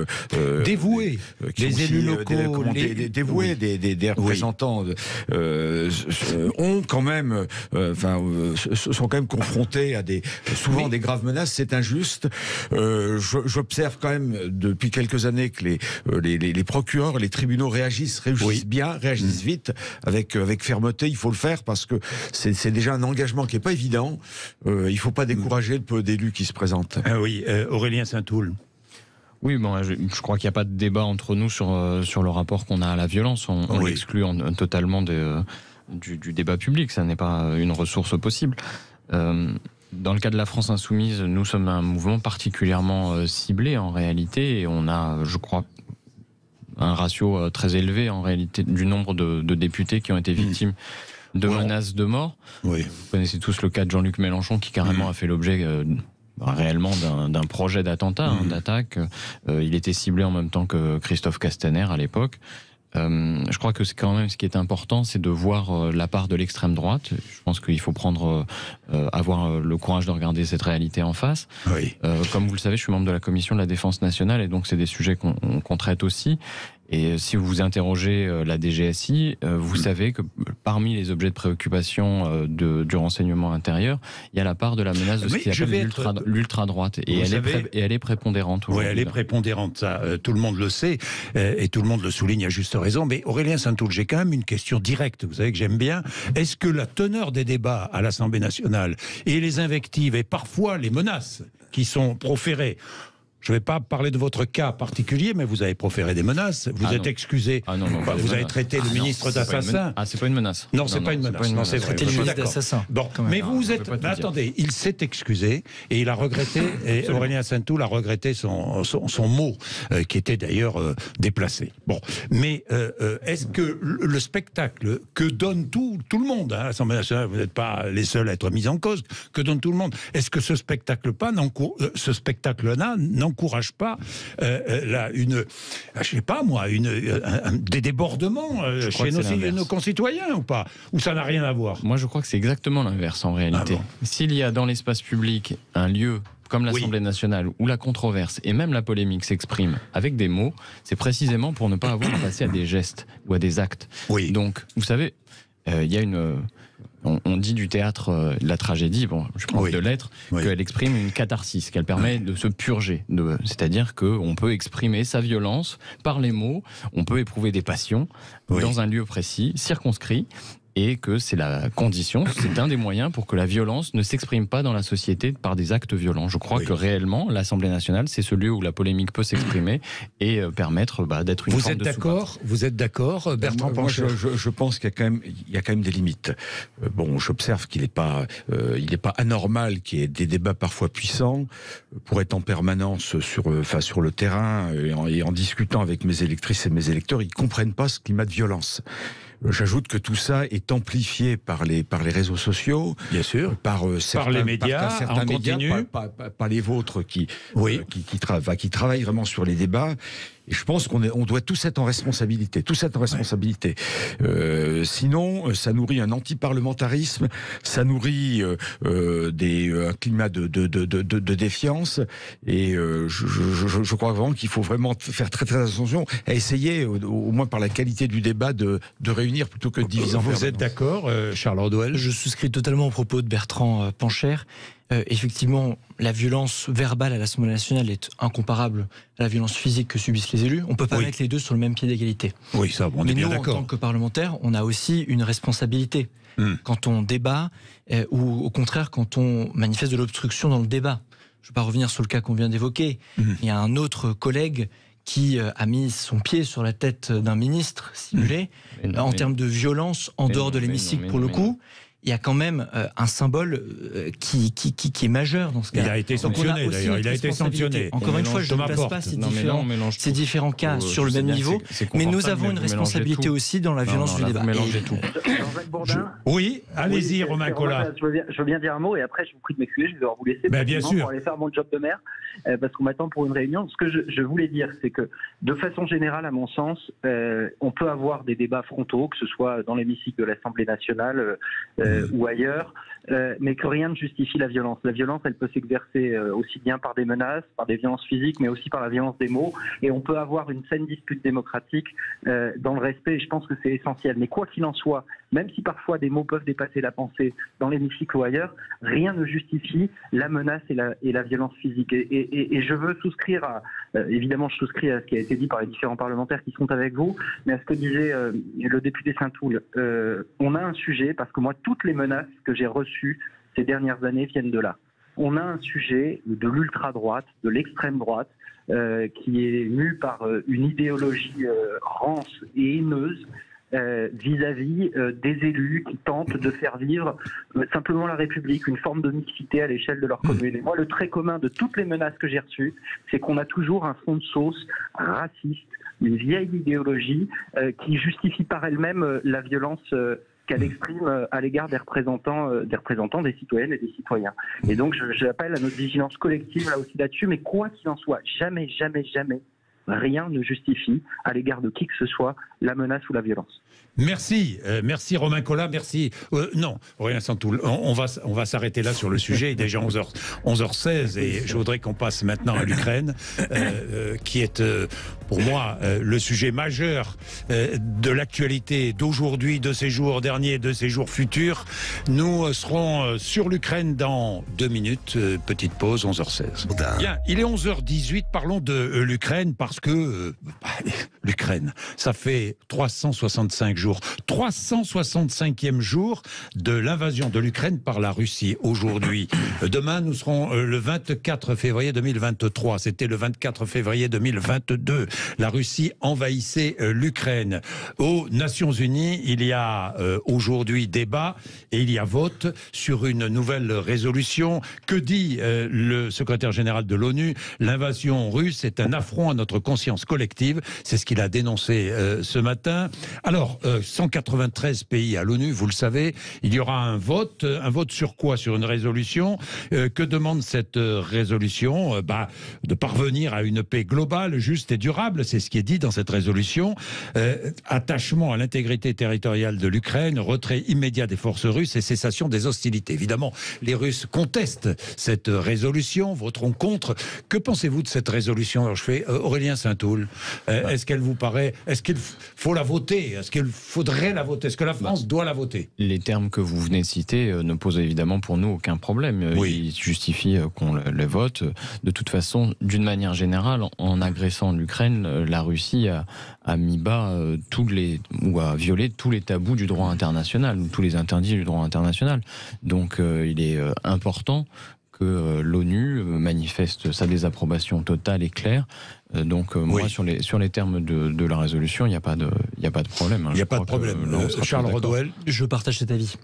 dévoués, les élus locaux, dévoués, des représentants, ont quand même, sont quand même confrontés à souvent des graves menaces. C'est injuste. J'observe quand même depuis quelques années que les procureurs, les tribunaux réagissent bien, réagissent vite, avec fermeté. Il faut le faire parce que c'est déjà un engagement qui n'est pas évident. Il ne faut pas décourager le peu d'élus qui se présentent. Aurélien Saint-Toul. Oui, je crois qu'il n'y a pas de débat entre nous sur le rapport qu'on a à la violence. On l'exclut totalement du débat public. Ça n'est pas une ressource possible. Dans le cas de la France Insoumise, nous sommes un mouvement particulièrement ciblé en réalité, et on a, je crois, un ratio très élevé en réalité du nombre de députés qui ont été victimes de menaces de mort. Vous connaissez tous le cas de Jean-Luc Mélenchon qui carrément a fait l'objet réellement d'un projet d'attentat, d'attaque. Il était ciblé en même temps que Christophe Castaner à l'époque. Je crois que c'est quand même ce qui est important, c'est de voir la part de l'extrême droite. Je pense qu'il faut avoir le courage de regarder cette réalité en face. Comme vous le savez, je suis membre de la commission de la défense nationale, et donc c'est des sujets qu'on traite aussi. Et si vous interrogez la DGSI, vous savez que parmi les objets de préoccupation du renseignement intérieur, il y a la part de la menace de ce qui s'appelle l'ultra-droite. Et elle est prépondérante. Oui, elle est prépondérante, ça, tout le monde le sait, et tout le monde le souligne à juste raison. Mais Aurélien Saint-Toul, j'ai quand même une question directe, vous savez que j'aime bien. Est-ce que la teneur des débats à l'Assemblée nationale et les invectives et parfois les menaces qui sont proférées, je ne vais pas parler de votre cas particulier, mais vous avez proféré des menaces. Vous êtes excusé. Vous avez traité le ministre d'assassin. C'est pas une menace. Non, c'est pas une menace. Non, c'est vrai. Traité le ministre d'assassin. Bon, mais vous êtes. Mais attendez, il s'est excusé et il a regretté. Et Aurélien Saint-Toul a regretté son mot, qui était d'ailleurs déplacé. Bon, mais est-ce que le spectacle que donne tout le monde, à l'Assemblée nationale, vous n'êtes pas les seuls à être mis en cause, que donne tout le monde, est-ce que ce spectacle-là n'encourage pas je sais pas moi, des débordements chez nos concitoyens ou pas? Ou ça n'a rien à voir? Moi, je crois que c'est exactement l'inverse en réalité. S'il y a dans l'espace public un lieu comme l'Assemblée nationale, où la controverse et même la polémique s'expriment avec des mots, c'est précisément pour ne pas avoir à passer à des gestes ou à des actes. Donc, vous savez, il y a on dit du théâtre de la tragédie, je pense de lettres, qu'elle exprime une catharsis, qu'elle permet de se purger. C'est-à-dire qu'on peut exprimer sa violence par les mots, on peut éprouver des passions dans un lieu précis, circonscrit, et que c'est la condition, c'est un des moyens pour que la violence ne s'exprime pas dans la société par des actes violents. Je crois que réellement, l'Assemblée nationale, c'est ce lieu où la polémique peut s'exprimer et permettre d'être une forme de soupape. Vous êtes d'accord, Bertrand Pancher? Je pense qu'il y a quand même des limites. J'observe qu'il n'est pas anormal qu'il y ait des débats parfois puissants. Pour être en permanence sur le terrain et en discutant avec mes électrices et mes électeurs, ils ne comprennent pas ce climat de violence. J'ajoute que tout ça est amplifié par les réseaux sociaux, bien sûr, par les médias, certains médias, par les vôtres qui travaillent vraiment sur les débats. Et je pense qu'on doit tous être en responsabilité, sinon, ça nourrit un anti-parlementarisme, ça nourrit un climat de défiance. Et je crois vraiment qu'il faut vraiment faire très très attention à essayer, au moins par la qualité du débat, de réunir plutôt que de diviser. Vous êtes d'accord, Charles Rodwell? Je souscris totalement aux propos de Bertrand Pancher. Effectivement, la violence verbale à l'Assemblée nationale est incomparable à la violence physique que subissent les élus. On ne peut pas mettre les deux sur le même pied d'égalité. Oui, ça, on est bien d'accord. En tant que parlementaires, on a aussi une responsabilité. Quand on débat, ou au contraire, quand on manifeste de l'obstruction dans le débat. Je ne vais pas revenir sur le cas qu'on vient d'évoquer. Il y a un autre collègue qui a mis son pied sur la tête d'un ministre, si vous voulez, en termes de violence en dehors de l'hémicycle pour le coup. Il y a quand même un symbole qui est majeur dans ce cas. Il a été sanctionné d'ailleurs, il a été sanctionné. Encore une fois, je ne place pas ces différents cas sur le même niveau, mais nous avons une responsabilité aussi dans la violence du débat. Jean-Jacques Bourdin. Oui, allez-y, Romain Colas. Je veux bien dire un mot et après je vous prie de m'excuser, je vais devoir vous laisser pour aller faire mon job de maire, parce qu'on m'attend pour une réunion. Ce que je voulais dire, c'est que de façon générale, à mon sens, on peut avoir des débats frontaux, que ce soit dans l'hémicycle de l'Assemblée nationale, ou ailleurs, mais que rien ne justifie la violence. La violence, elle peut s'exercer aussi bien par des menaces, par des violences physiques, mais aussi par la violence des mots, et on peut avoir une saine dispute démocratique dans le respect, et je pense que c'est essentiel. Mais quoi qu'il en soit, même si parfois des mots peuvent dépasser la pensée dans l'hémicycle ou ailleurs, rien ne justifie la menace et la violence physique. Et je veux souscrire évidemment je souscris à ce qui a été dit par les différents parlementaires qui sont avec vous, mais à ce que disait le député Saint-Toul. On a un sujet, parce que moi, toutes les menaces que j'ai reçues ces dernières années viennent de là. On a un sujet de l'ultra-droite, de l'extrême droite, qui est mu par une idéologie rance et haineuse, vis-à-vis des élus qui tentent de faire vivre simplement la République, une forme de mixité à l'échelle de leur commune. Et moi, le trait commun de toutes les menaces que j'ai reçues, c'est qu'on a toujours un fond de sauce raciste, une vieille idéologie qui justifie par elle-même la violence qu'elle exprime à l'égard des représentants des citoyennes et des citoyens. Et donc, j'appelle à notre vigilance collective là aussi là-dessus, mais quoi qu'il en soit, jamais, jamais, jamais, rien ne justifie, à l'égard de qui que ce soit, la menace ou la violence. Merci, merci Romain Colas, merci. Non, Aurélien Saint-Toul, on va s'arrêter là sur le sujet. Il est déjà 11h16 et je voudrais qu'on passe maintenant à l'Ukraine, qui est pour moi, le sujet majeur de l'actualité d'aujourd'hui, de ces jours derniers, de ces jours futurs. Nous serons sur l'Ukraine dans 2 minutes. Petite pause, 11h16. Bien, il est 11h18. Parlons de l'Ukraine parce que l'Ukraine, ça fait 365 jours. 365e jour de l'invasion de l'Ukraine par la Russie aujourd'hui. Demain, nous serons le 24 février 2023. C'était le 24 février 2022. La Russie envahissait l'Ukraine. Aux Nations Unies, il y a aujourd'hui débat et il y a vote sur une nouvelle résolution. Que dit le secrétaire général de l'ONU? L'invasion russe est un affront à notre conscience collective. C'est ce qu'il a dénoncé ce matin. Alors, 193 pays à l'ONU, vous le savez, il y aura un vote sur quoi? Sur une résolution. Que demande cette résolution? De parvenir à une paix globale, juste et durable, c'est ce qui est dit dans cette résolution. Attachement à l'intégrité territoriale de l'Ukraine, retrait immédiat des forces russes et cessation des hostilités. Évidemment, les Russes contestent cette résolution, voteront contre. Que pensez-vous de cette résolution? Alors je fais Aurélien Saint-Toul. Est-ce qu'elle vous paraît... Est-ce qu'il faut la voter? Est-ce qu'il faudrait la voter? Est-ce que la France doit la voter? Les termes que vous venez de citer ne posent évidemment pour nous aucun problème. Oui. Ils justifient qu'on les vote. De toute façon, d'une manière générale, en agressant l'Ukraine, la Russie a mis bas ou a violé tous les tabous du droit international, tous les interdits du droit international. Donc il est important que l'ONU manifeste sa désapprobation totale et claire. Moi, sur les termes de la résolution, il n'y a pas de problème. Il n'y a pas de problème. Charles Rodwell. Je partage cet avis.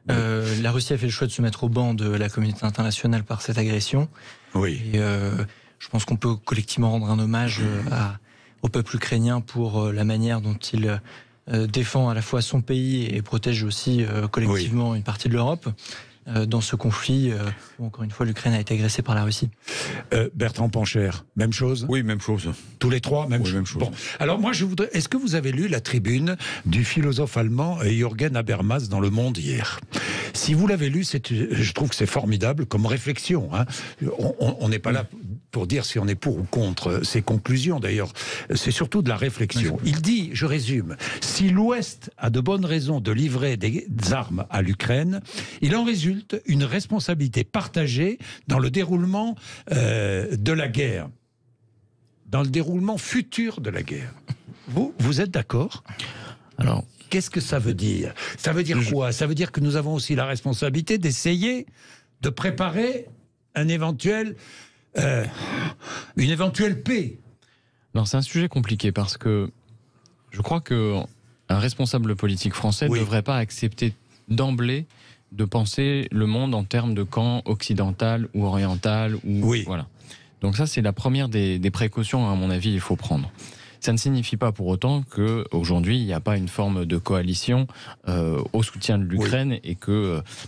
La Russie a fait le choix de se mettre au banc de la communauté internationale par cette agression. Oui. Et je pense qu'on peut collectivement rendre un hommage au peuple ukrainien pour la manière dont il défend à la fois son pays et protège aussi collectivement une partie de l'Europe. Dans ce conflit où, encore une fois, l'Ukraine a été agressée par la Russie. Bertrand Pancher, même chose? Oui, même chose. Tous les trois, même chose. Bon. Alors moi, je voudrais... Est-ce que vous avez lu la tribune du philosophe allemand Jürgen Habermas dans Le Monde hier? Si vous l'avez lu, je trouve que c'est formidable comme réflexion. Hein. On n'est pas là pour dire si on est pour ou contre ses conclusions, d'ailleurs. C'est surtout de la réflexion. Il dit, je résume, si l'Ouest a de bonnes raisons de livrer des armes à l'Ukraine, il en résulte une responsabilité partagée dans le déroulement de la guerre, dans le déroulement futur de la guerre. Vous êtes d'accord? Alors, qu'est-ce que ça veut dire? Ça veut dire quoi? Ça veut dire que nous avons aussi la responsabilité d'essayer de préparer une éventuelle paix. Alors c'est un sujet compliqué parce que je crois qu'un responsable politique français ne devrait pas accepter d'emblée de penser le monde en termes de camp occidental ou oriental. Voilà. Donc ça, c'est la première des précautions, à mon avis, il faut prendre. Ça ne signifie pas pour autant qu'aujourd'hui, il n'y a pas une forme de coalition au soutien de l'Ukraine.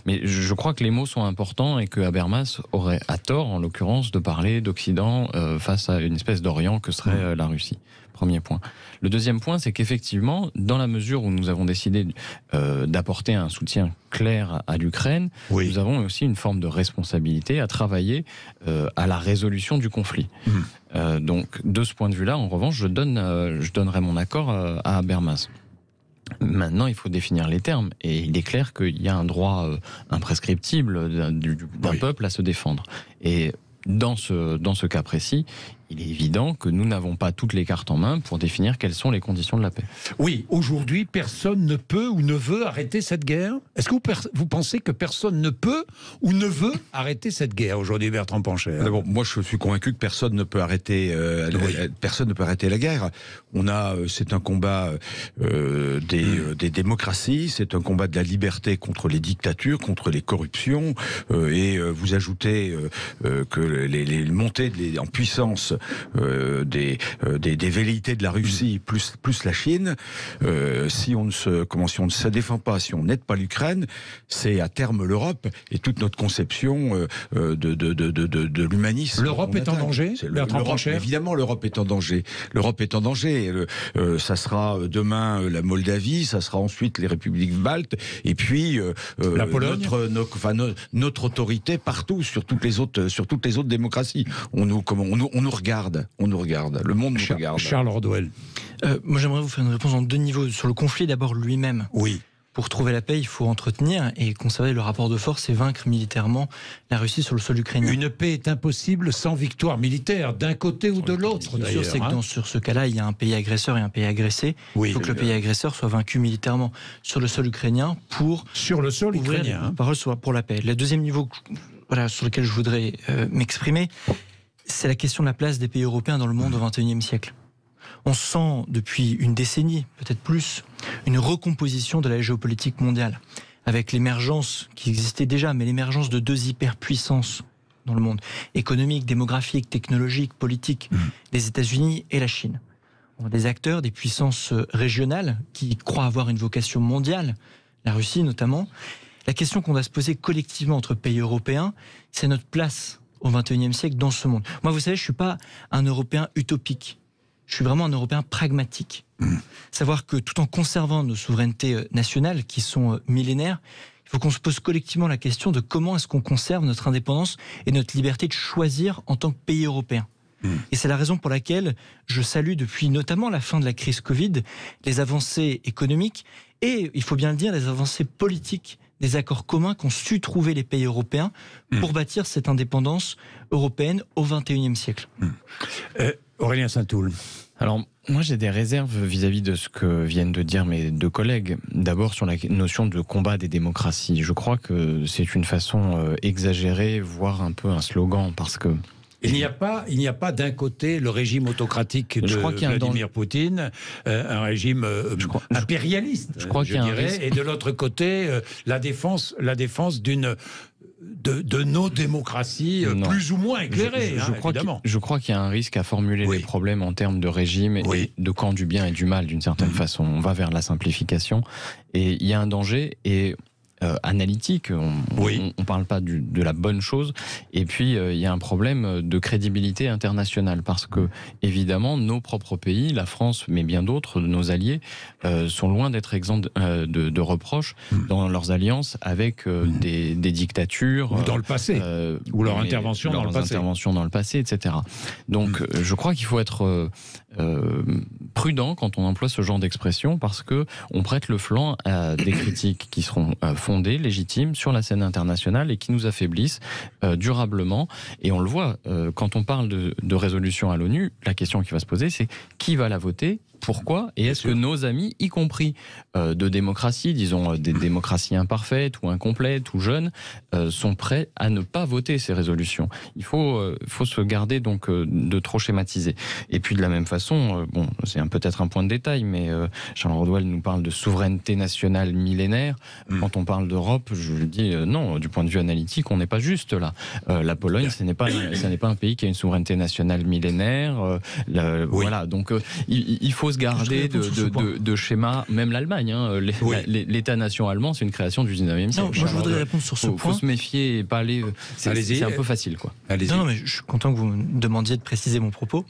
Mais je crois que les mots sont importants et que Habermas aurait à tort, en l'occurrence, de parler d'Occident face à une espèce d'Orient que serait la Russie. Premier point. Le deuxième point, c'est qu'effectivement, dans la mesure où nous avons décidé d'apporter un soutien clair à l'Ukraine, nous avons aussi une forme de responsabilité à travailler à la résolution du conflit. Donc, de ce point de vue-là, en revanche, je donnerai mon accord à Habermas. Maintenant, il faut définir les termes. Et il est clair qu'il y a un droit imprescriptible d'un peuple à se défendre. Et dans ce cas précis, il est évident que nous n'avons pas toutes les cartes en main pour définir quelles sont les conditions de la paix. Oui, aujourd'hui, personne ne peut ou ne veut arrêter cette guerre. Est-ce que vous pensez que personne ne peut ou ne veut arrêter cette guerre aujourd'hui, Bertrand Pancher? D'abord, moi, je suis convaincu que personne ne peut arrêter la guerre. C'est un combat des démocraties, c'est un combat de la liberté contre les dictatures, contre les corruptions, et vous ajoutez que les montées en puissance des velléités de la Russie plus la Chine, si on ne se défend pas, si on n'aide pas l'Ukraine, c'est à terme l'Europe et toute notre conception de l'humanisme. L'Europe est en danger, Bertrand Pancher? Évidemment, l'Europe est en danger. L'Europe est en danger. Ça sera demain la Moldavie, ça sera ensuite les républiques baltes, et puis la Pologne, notre autorité partout sur toutes les autres démocraties. On nous regarde regarde. On nous regarde. Le monde nous regarde. Charles Rodwell. Moi, j'aimerais vous faire une réponse en 2 niveaux. Sur le conflit, d'abord lui-même. Oui. Pour trouver la paix, il faut entretenir et conserver le rapport de force et vaincre militairement la Russie sur le sol ukrainien. Une paix est impossible sans victoire militaire, d'un côté ou de l'autre. Ce qui est sûr, c'est que sur ce cas-là, il y a un pays agresseur et un pays agressé. Oui, il faut que le pays agresseur soit vaincu militairement sur le sol ukrainien pour... Sur le sol ukrainien. Parole soit pour la paix. Le deuxième niveau sur lequel je voudrais m'exprimer, c'est la question de la place des pays européens dans le monde au XXIe siècle. On sent depuis une décennie, peut-être plus, une recomposition de la géopolitique mondiale, avec l'émergence qui existait déjà, mais l'émergence de 2 hyperpuissances dans le monde, économique, démographique, technologique, politique, les États-Unis et la Chine. On a des acteurs, des puissances régionales qui croient avoir une vocation mondiale, la Russie notamment. La question qu'on doit se poser collectivement entre pays européens, c'est notre place au XXIe siècle dans ce monde. Moi, vous savez, je ne suis pas un Européen utopique. Je suis vraiment un Européen pragmatique. Savoir que tout en conservant nos souverainetés nationales qui sont millénaires, il faut qu'on se pose collectivement la question de comment est-ce qu'on conserve notre indépendance et notre liberté de choisir en tant que pays européen. Et c'est la raison pour laquelle je salue depuis notamment la fin de la crise Covid les avancées économiques et, il faut bien le dire, les avancées politiques, des accords communs qu'ont su trouver les pays européens pour bâtir cette indépendance européenne au XXIe siècle. Aurélien Saint-Toul. Alors, moi j'ai des réserves vis-à-vis de ce que viennent de dire mes 2 collègues. D'abord sur la notion de combat des démocraties. Je crois que c'est une façon exagérée, voire un peu un slogan, parce que... Il n'y a pas d'un côté le régime autocratique de Vladimir Poutine, un régime impérialiste, je dirais, et de l'autre côté la défense de nos démocraties plus ou moins éclairées, je crois qu'il y a un risque à formuler les problèmes en termes de régime et de camp du bien et du mal d'une certaine façon. On va vers la simplification et il y a un danger analytique, on ne parle pas de la bonne chose, et puis il y a un problème de crédibilité internationale, parce que évidemment nos propres pays, la France mais bien d'autres, nos alliés, sont loin d'être exempts de reproches dans leurs alliances avec des dictatures. Ou dans le passé, ou leur intervention dans le passé. Etc. Donc je crois qu'il faut être prudent quand on emploie ce genre d'expression, parce que on prête le flanc à des critiques qui seront fondées, légitimes sur la scène internationale et qui nous affaiblissent durablement. Et on le voit quand on parle de résolution à l'ONU, la question qui va se poser, c'est qui va la voter? Pourquoi? Et est-ce que nos amis, y compris de démocratie, disons des démocraties imparfaites ou incomplètes ou jeunes, sont prêts à ne pas voter ces résolutions? Il faut se garder donc de trop schématiser. Et puis de la même façon, c'est peut-être un point de détail, mais Charles Rodwell nous parle de souveraineté nationale millénaire. Quand on parle d'Europe, je dis non, du point de vue analytique, on n'est pas juste là. La Pologne, ce n'est pas un pays qui a une souveraineté nationale millénaire. Voilà, donc il faut se garder de schémas, même l'Allemagne. L'État-nation allemand, c'est une création du 19e siècle. Non, moi je voudrais répondre sur ce point. Il faut se méfier et pas aller... C'est un peu facile, quoi. Non, mais je suis content que vous me demandiez de préciser mon propos.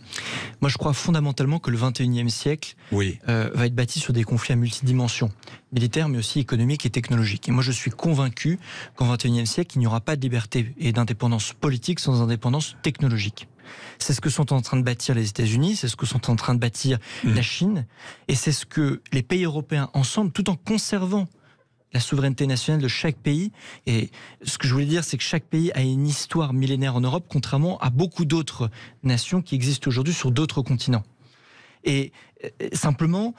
Moi je crois fondamentalement que le 21e siècle va être bâti sur des conflits à multidimensions, militaires mais aussi économiques et technologiques. Et moi je suis convaincu qu'au 21e siècle, il n'y aura pas de liberté et d'indépendance politique sans indépendance technologique. C'est ce que sont en train de bâtir les États-Unis, c'est ce que sont en train de bâtir la Chine, et c'est ce que les pays européens ensemble, tout en conservant la souveraineté nationale de chaque pays. Et ce que je voulais dire, c'est que chaque pays a une histoire millénaire en Europe, contrairement à beaucoup d'autres nations qui existent aujourd'hui sur d'autres continents. Et simplement,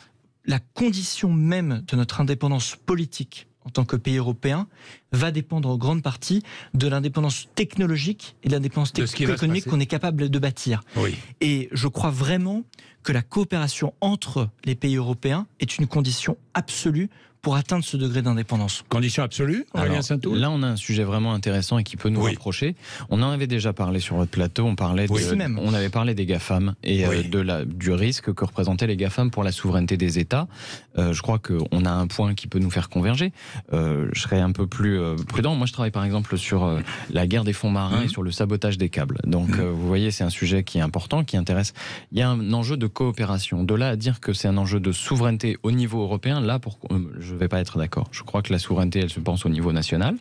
la condition même de notre indépendance politique en tant que pays européen va dépendre en grande partie de l'indépendance technologique et de l'indépendance économique qu'on est capable de bâtir. Et je crois vraiment que la coopération entre les pays européens est une condition absolue pour atteindre ce degré d'indépendance. Condition absolue, Aurélien Saint-Toul ? Là, on a un sujet vraiment intéressant et qui peut nous rapprocher. On en avait déjà parlé sur votre plateau, on avait parlé des GAFAM et du risque que représentaient les GAFAM pour la souveraineté des États. Je crois qu'on a un point qui peut nous faire converger. Je serais un peu plus prudent. Moi, je travaille par exemple sur la guerre des fonds marins et sur le sabotage des câbles. Donc, vous voyez, c'est un sujet qui est important, qui intéresse. Il y a un enjeu de coopération. De là à dire que c'est un enjeu de souveraineté au niveau européen, là, je ne vais pas être d'accord. Je crois que la souveraineté, elle se pense au niveau national,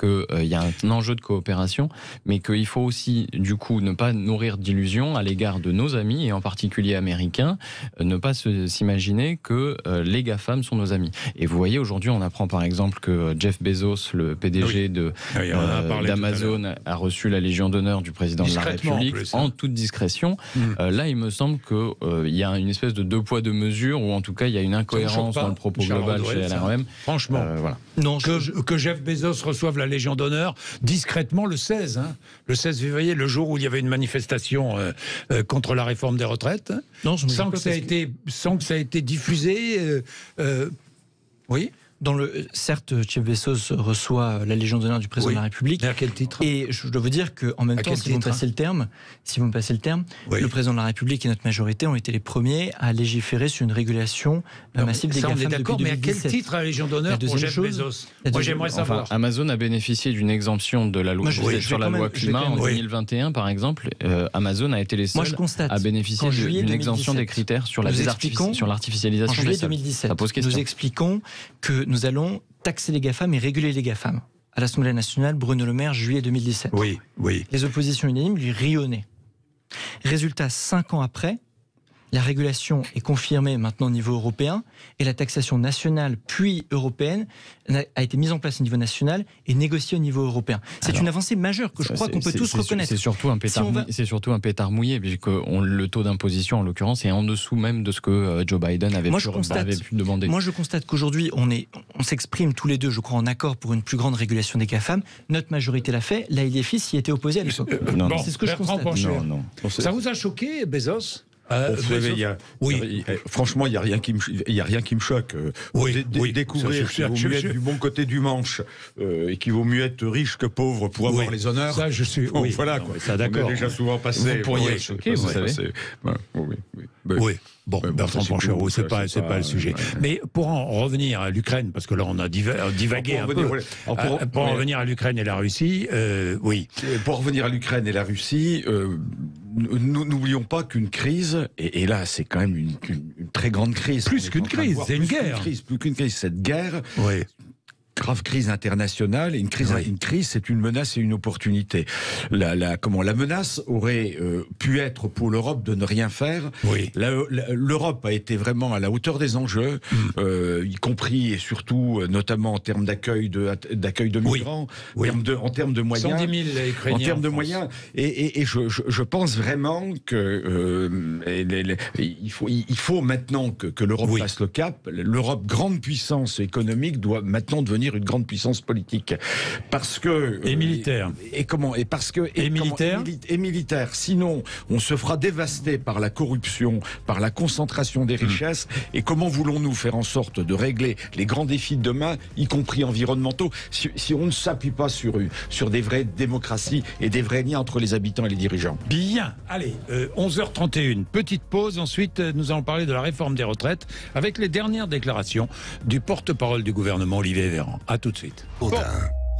qu'il y a un enjeu de coopération, mais qu'il faut aussi, du coup, ne pas nourrir d'illusions à l'égard de nos amis, et en particulier américains, ne pas s'imaginer que les GAFAM sont nos amis. Et vous voyez, aujourd'hui, on apprend par exemple que Jeff Bezos, le PDG d'Amazon, a reçu la Légion d'honneur du président de la République en toute discrétion. Là, il me semble qu'il y a une espèce de deux poids, deux mesures, ou en tout cas, il y a une incohérence dans le propos global chez LREM. Franchement, voilà. Non, que Jeff Bezos reçoive la Légion d'honneur discrètement le 16 février, le jour où il y avait une manifestation contre la réforme des retraites, sans que ça ait été diffusé. Oui. Certes, Jeff Bezos reçoit la Légion d'honneur du président de la République. Mais à quel titre ? Et je dois vous dire qu'en même temps, si vous me passez le terme, le président de la République et notre majorité ont été les premiers à légiférer sur une régulation massive des GAFAM depuis 2017. D'accord, mais à quel titre la Légion d'honneur pour Jeff Bezos ? Moi, j'aimerais savoir. Amazon a bénéficié d'une exemption de la loi sur la loi climat en 2021, par exemple. Amazon a été les seuls à bénéficier d'une exemption des critères sur l'artificialisation. En juillet 2017, nous expliquons que nous allons taxer les GAFAM et réguler les GAFAM. À l'Assemblée nationale, Bruno Le Maire, juillet 2017. Oui. Les oppositions unanimes lui rionnaient. Résultat, 5 ans après, la régulation est confirmée maintenant au niveau européen et la taxation nationale puis européenne a été mise en place au niveau national et négociée au niveau européen. C'est une avancée majeure que je crois qu'on peut tous reconnaître. C'est surtout un pétard mouillé, puisque le taux d'imposition, en l'occurrence, est en dessous même de ce que Joe Biden avait pu demander. Moi, je constate qu'aujourd'hui, on s'exprime tous les deux, je crois, en accord pour une plus grande régulation des GAFAM. Notre majorité l'a fait. La LFI s'y était opposée à l'époque. C'est ce que je constate. Ça vous a choqué, Bezos ? Franchement, il n'y a rien qui me choque. Découvrir qu'il vaut mieux être du bon côté du manche et qu'il vaut mieux être riche que pauvre pour avoir les honneurs. Ça, je suis. Voilà, ça, d'accord. On a déjà souvent passé. Vous pourriez être choqué, vous savez. Oui. Bon, Bertrand Pancherot, c'est pas le sujet. Mais pour en revenir à l'Ukraine, parce que là on a divagué un peu. Pour en revenir à l'Ukraine et la Russie, oui. Pour revenir à l'Ukraine et la Russie, nous n'oublions pas qu'une crise, et là c'est quand même une très grande crise. Plus qu'une crise, c'est une guerre. Plus qu'une crise, cette guerre. Oui. Grave crise internationale, et une crise, c'est une menace et une opportunité. La menace aurait pu être pour l'Europe de ne rien faire. Oui. L'Europe a été vraiment à la hauteur des enjeux, y compris et surtout, notamment en termes d'accueil de migrants, en termes de moyens. 110 000 Ukrainiens. En termes de moyens. Et je pense vraiment que il faut maintenant que l'Europe passe le cap. L'Europe, grande puissance économique, doit maintenant devenir une grande puissance politique, parce que et militaire militaire. Sinon, on se fera dévaster par la corruption, par la concentration des richesses. Et comment voulons-nous faire en sorte de régler les grands défis de demain, y compris environnementaux, si on ne s'appuie pas sur des vraies démocraties et des vrais liens entre les habitants et les dirigeants. Bien. Allez, 11h31, petite pause. Ensuite, nous allons parler de la réforme des retraites avec les dernières déclarations du porte-parole du gouvernement, Olivier Véran. À tout de suite. Bon,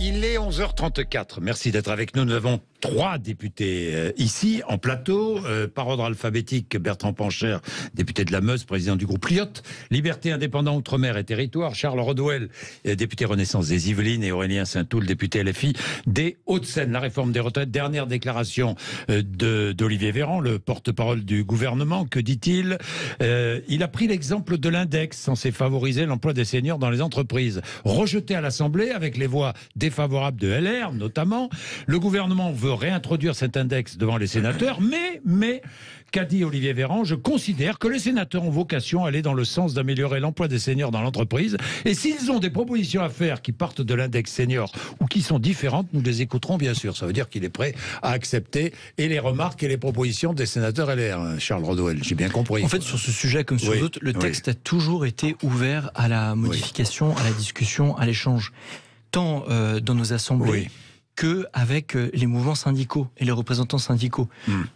il est 11h34. Merci d'être avec nous. Nous avons 3 députés ici, en plateau. Par ordre alphabétique, Bertrand Pancher, député de la Meuse, président du groupe Lyot. Liberté, Indépendants, Outre-mer et Territoire. Charles Rodwell, député Renaissance des Yvelines. Et Aurélien Saint-Toul, député LFI des Hauts-de-Seine. La réforme des retraites. Dernière déclaration d'Olivier Véran, le porte-parole du gouvernement. Que dit-il ? Il a pris l'exemple de l'index censé favoriser l'emploi des seniors dans les entreprises. Rejeté à l'Assemblée avec les voix défavorables de LR, notamment. Le gouvernement veut réintroduire cet index devant les sénateurs, mais qu'a dit Olivier Véran ? Je considère que les sénateurs ont vocation à aller dans le sens d'améliorer l'emploi des seniors dans l'entreprise, et s'ils ont des propositions à faire qui partent de l'index senior ou qui sont différentes, nous les écouterons bien sûr. Ça veut dire qu'il est prêt à accepter et les remarques et les propositions des sénateurs LR. Charles Rodwell, j'ai bien compris. En fait, sur ce sujet comme sur d'autres, le texte a toujours été ouvert à la modification, à la discussion, à l'échange, tant dans nos assemblées qu'avec les mouvements syndicaux et les représentants syndicaux.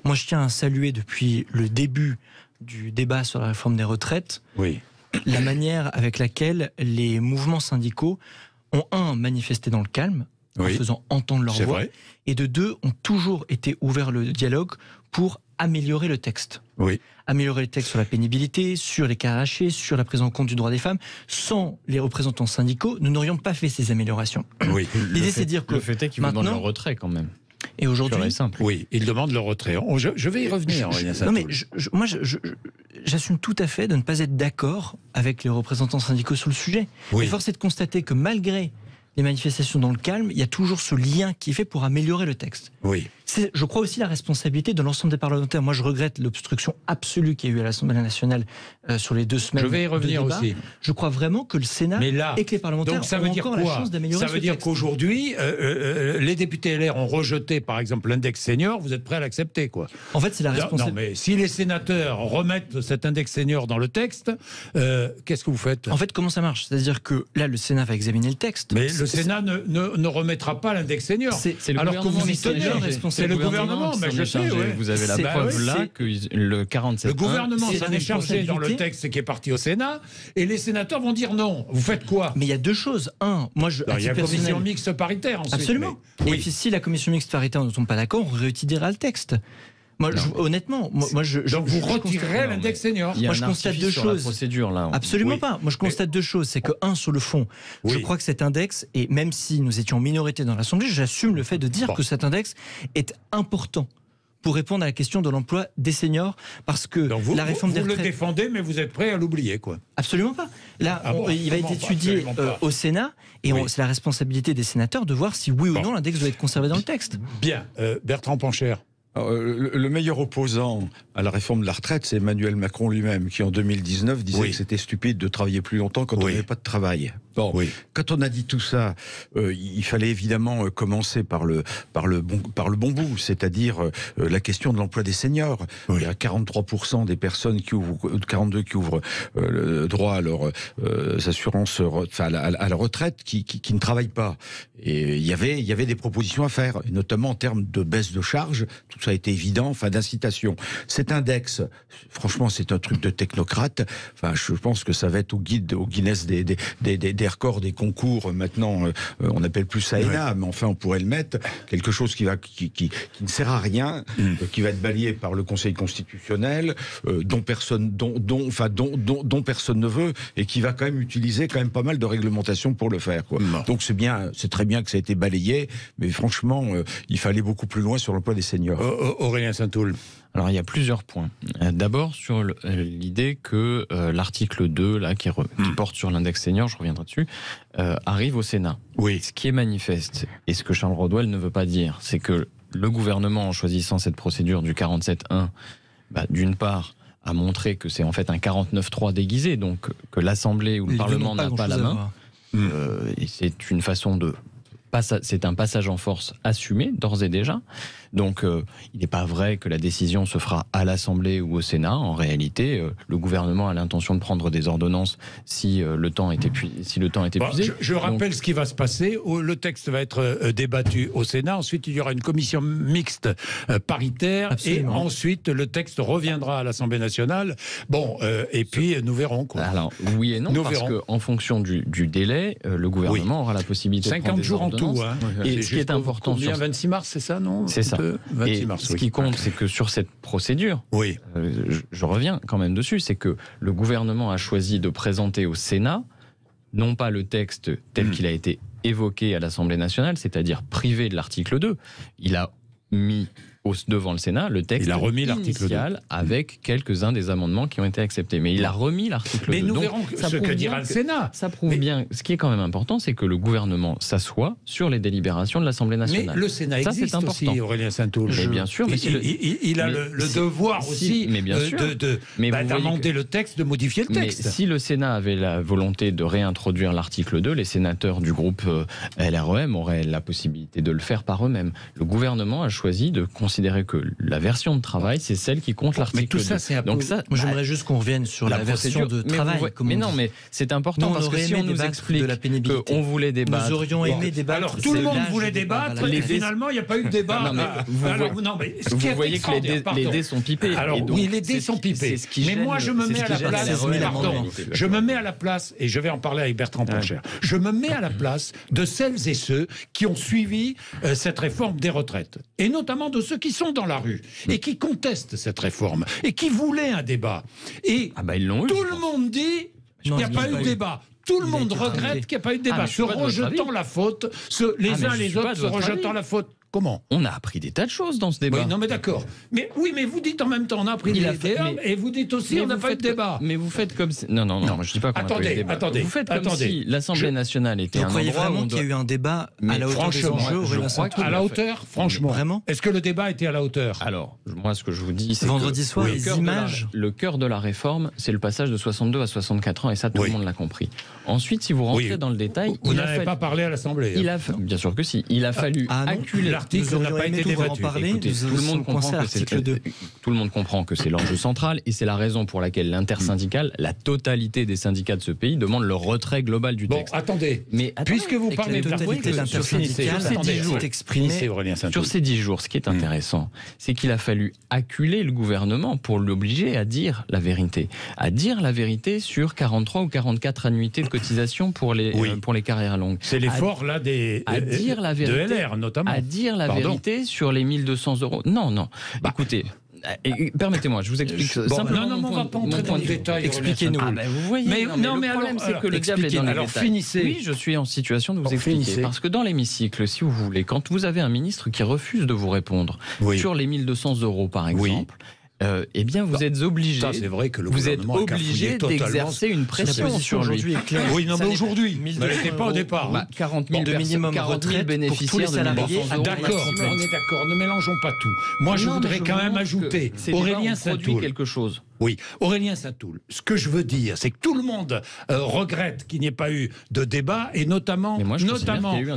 Moi, je tiens à saluer depuis le début du débat sur la réforme des retraites la manière avec laquelle les mouvements syndicaux ont, manifesté dans le calme, en faisant entendre leur voix, et de deux, ont toujours été ouverts le dialogue pour améliorer le texte. Oui. Améliorer le texte sur la pénibilité, sur les cas arrachés, sur la prise en compte du droit des femmes. Sans les représentants syndicaux, nous n'aurions pas fait ces améliorations. Oui. L'idée, c'est de dire que le fait est qu'ils vous demandent le retrait quand même. Et aujourd'hui, simple. Oui, ils demandent le retrait. Je vais y revenir. Non, mais moi, j'assume tout à fait de ne pas être d'accord avec les représentants syndicaux sur le sujet. Oui. Mais force est de constater que malgré les manifestations dans le calme, il y a toujours ce lien qui est fait pour améliorer le texte. Oui. C'est, je crois, aussi la responsabilité de l'ensemble des parlementaires. Moi, je regrette l'obstruction absolue qu'il y a eu à l'Assemblée nationale sur les 2 semaines. Je vais y revenir de débat. aussi. Je crois vraiment que le Sénat et que les parlementaires donc ça veut ont dire encore quoi? la chance d'améliorer Ça veut ce dire texte. qu'aujourd'hui, les députés LR ont rejeté, par exemple, l'index senior. Vous êtes prêts à l'accepter, quoi? En fait, c'est la responsabilité. Non, mais si les sénateurs remettent cet index senior dans le texte, qu'est-ce que vous faites? En fait, comment ça marche? C'est-à-dire que là, le Sénat va examiner le texte. Mais le Sénat ne remettra pas l'index senior. C'est le alors que vous y tenez. C'est le gouvernement. Mais je sais, vous avez la preuve là que le 47. Le gouvernement s'en est chargé dans le texte qui est parti au Sénat, et les sénateurs vont dire non. Vous faites quoi? Mais il y a 2 choses. Moi, il y a la commission mixte paritaire ensuite. Absolument. Mais... Et puis, si la commission mixte paritaire ne tombe pas d'accord, on réétudiera le texte. Moi, honnêtement, donc vous retirerez l'index senior. Moi, je constate 2 choses. Procédure, là. Absolument pas. Moi, je constate 2 choses. C'est que, sur le fond, je crois que cet index, et même si nous étions en minorité dans l'Assemblée, j'assume le fait de dire que cet index est important pour répondre à la question de l'emploi des seniors, parce que la réforme des retraites... Vous le défendez, mais vous êtes prêt à l'oublier, quoi. Absolument pas. Là, il va être étudié au Sénat, et c'est la responsabilité des sénateurs de voir si oui ou non l'index doit être conservé dans le texte. Bien. Bertrand Pancher. Alors, le meilleur opposant à la réforme de la retraite, c'est Emmanuel Macron lui-même, qui en 2019 disait que c'était stupide de travailler plus longtemps quand on n'avait pas de travail. Bon, quand on a dit tout ça, il fallait évidemment commencer par le bon bout, c'est-à-dire la question de l'emploi des seniors. Il y a 43% des personnes qui ouvrent, 42 qui ouvrent le droit à leurs assurances, à la retraite, qui ne travaillent pas. Et il y avait des propositions à faire, notamment en termes de baisse de charges. Tout ça a été évident, d'incitation. Cet index, franchement, c'est un truc de technocrate. Je pense que ça va être au Guinness des records des concours. Maintenant, on n'appelle plus ça ENA, mais enfin, on pourrait le mettre. Quelque chose qui ne sert à rien, qui va être balayé par le Conseil constitutionnel, dont personne ne veut, et qui va quand même utiliser pas mal de réglementations pour le faire, quoi. Donc c'est très bien que ça a été balayé, mais franchement, il fallait beaucoup plus loin sur l'emploi des seniors. Aurélien Saint-Toul. Alors il y a plusieurs points. D'abord sur l'idée que l'article 2 là, qui porte sur l'index senior, je reviendrai dessus, arrive au Sénat. Ce qui est manifeste, et ce que Charles Rodwell ne veut pas dire, c'est que le gouvernement, en choisissant cette procédure du 47.1, d'une part, a montré que c'est en fait un 49.3 déguisé, donc que l'Assemblée ou le Parlement n'a pas la main. Et c'est une façon de... C'est un passage en force assumé, d'ores et déjà. Donc, il n'est pas vrai que la décision se fera à l'Assemblée ou au Sénat. En réalité, le gouvernement a l'intention de prendre des ordonnances si le temps est épuisé. Je rappelle ce qui va se passer. Le texte va être débattu au Sénat. Ensuite, il y aura une commission mixte paritaire. Absolument. Et ensuite, le texte reviendra à l'Assemblée nationale. Et puis, nous verrons, quoi. Alors, oui et non, parce qu'en fonction du délai, le gouvernement aura la possibilité de prendre des ordonnances. 50 jours en tout. Et ce qui est important... 26 mars, c'est ça, non? C'est ça. 26 mars, ce qui compte, c'est que sur cette procédure, je reviens quand même dessus, c'est que le gouvernement a choisi de présenter au Sénat, non pas le texte tel qu'il a été évoqué à l'Assemblée nationale, c'est-à-dire privé de l'article 2. Il a mis devant le Sénat le texte initial avec quelques-uns des amendements qui ont été acceptés. Mais il a remis l'article 2. Mais nous verrons ce que dira le Sénat. Ça prouve bien. Ce qui est quand même important, c'est que le gouvernement s'assoit sur les délibérations de l'Assemblée nationale. Mais le Sénat existe aussi, Aurélien Saint-Toul. Mais bien sûr. Il a le devoir aussi d'amender le texte, de modifier le texte. Mais si le Sénat avait la volonté de réintroduire l'article 2, les sénateurs du groupe LREM auraient la possibilité de le faire par eux-mêmes. Le gouvernement a choisi de considérer que la version de travail, c'est celle qui compte l'article 2. Mais tout ça, c'est un peu... Moi, j'aimerais juste qu'on revienne sur la version de travail. Mais non, mais c'est important parce que si on nous explique qu'on voulait débattre... Nous aurions aimé débattre... Alors, tout le monde voulait débattre, et finalement, il n'y a pas eu de débat. Vous voyez que les dés sont pipés. Alors, oui, les dés sont pipés. Mais moi, je me mets à la place... Je me mets à la place, et je vais en parler avec Bertrand Pancher, je me mets à la place de celles et ceux qui ont suivi cette réforme des retraites. Et notamment de ceux qui sont dans la rue et qui contestent cette réforme et qui voulaient un débat. Et ils l'ont eu, tout le monde dit qu'il n'y a pas eu de débat. Tout le monde regrette qu'il n'y a pas eu de débat, se rejetant la faute, les uns les autres se rejetant la faute. Comment ? On a appris des tas de choses dans ce débat. Oui, non, mais d'accord. Mais vous dites en même temps, on a appris des débat, et vous dites aussi, on n'a pas eu de débat. Mais vous faites comme si... Non, je dis pas qu'on a pas eu de débat. Attendez, vous faites comme si l'Assemblée nationale était un endroit où... Vous croyez vraiment qu'il y a eu un débat à la hauteur des enjeux, à la hauteur, franchement. Vraiment ? Est-ce que le débat était à la hauteur ? Alors, moi, ce que je vous dis, c'est vendredi soir, les images... Le cœur de la réforme, c'est le passage de 62 à 64 ans, et ça, tout le monde l'a compris. Ensuite, si vous rentrez dans le détail... Vous n'avez pas parlé à l'Assemblée. Bien sûr que si. Il a fallu acculer... L'article n'a pas été débattu. Écoutez, tout le monde comprend que c'est l'enjeu central et c'est la raison pour laquelle l'intersyndicale, la totalité des syndicats de ce pays, demande le retrait global du texte. Bon, attendez. Puisque vous parlez de la totalité de l'intersyndicale, sur ces 10 jours, ce qui est intéressant, c'est qu'il a fallu acculer le gouvernement pour l'obliger à dire la vérité. À dire la vérité sur 43 ou 44 annuités de cotisation pour les carrières longues. C'est l'effort là de LR notamment. À dire la vérité sur les 1200 euros. Non. Écoutez, permettez-moi, je vous explique simplement. On va pas entrer dans le détail. Expliquez-nous. Vous voyez, le problème, c'est que le diable est dans les détails. Oui, je suis en situation de vous expliquer. Parce que dans l'hémicycle, si vous voulez, quand vous avez un ministre qui refuse de vous répondre sur les 1200 euros, par exemple, eh bien, vous êtes obligé. Ça, c'est vrai que le gouvernement d'exercer une pression sur lui. Oui, non, mais aujourd'hui, elle n'était pas au départ. 40 000 bénéficiaires pour tous les salariés. D'accord, on est d'accord. Ne mélangeons pas tout. Moi, je voudrais quand même ajouter Aurélien Saint-Toul. Quelque chose. Oui, Aurélien Saint-Toul. Ce que je veux dire, c'est que tout le monde regrette qu'il n'y ait pas eu de débat, et notamment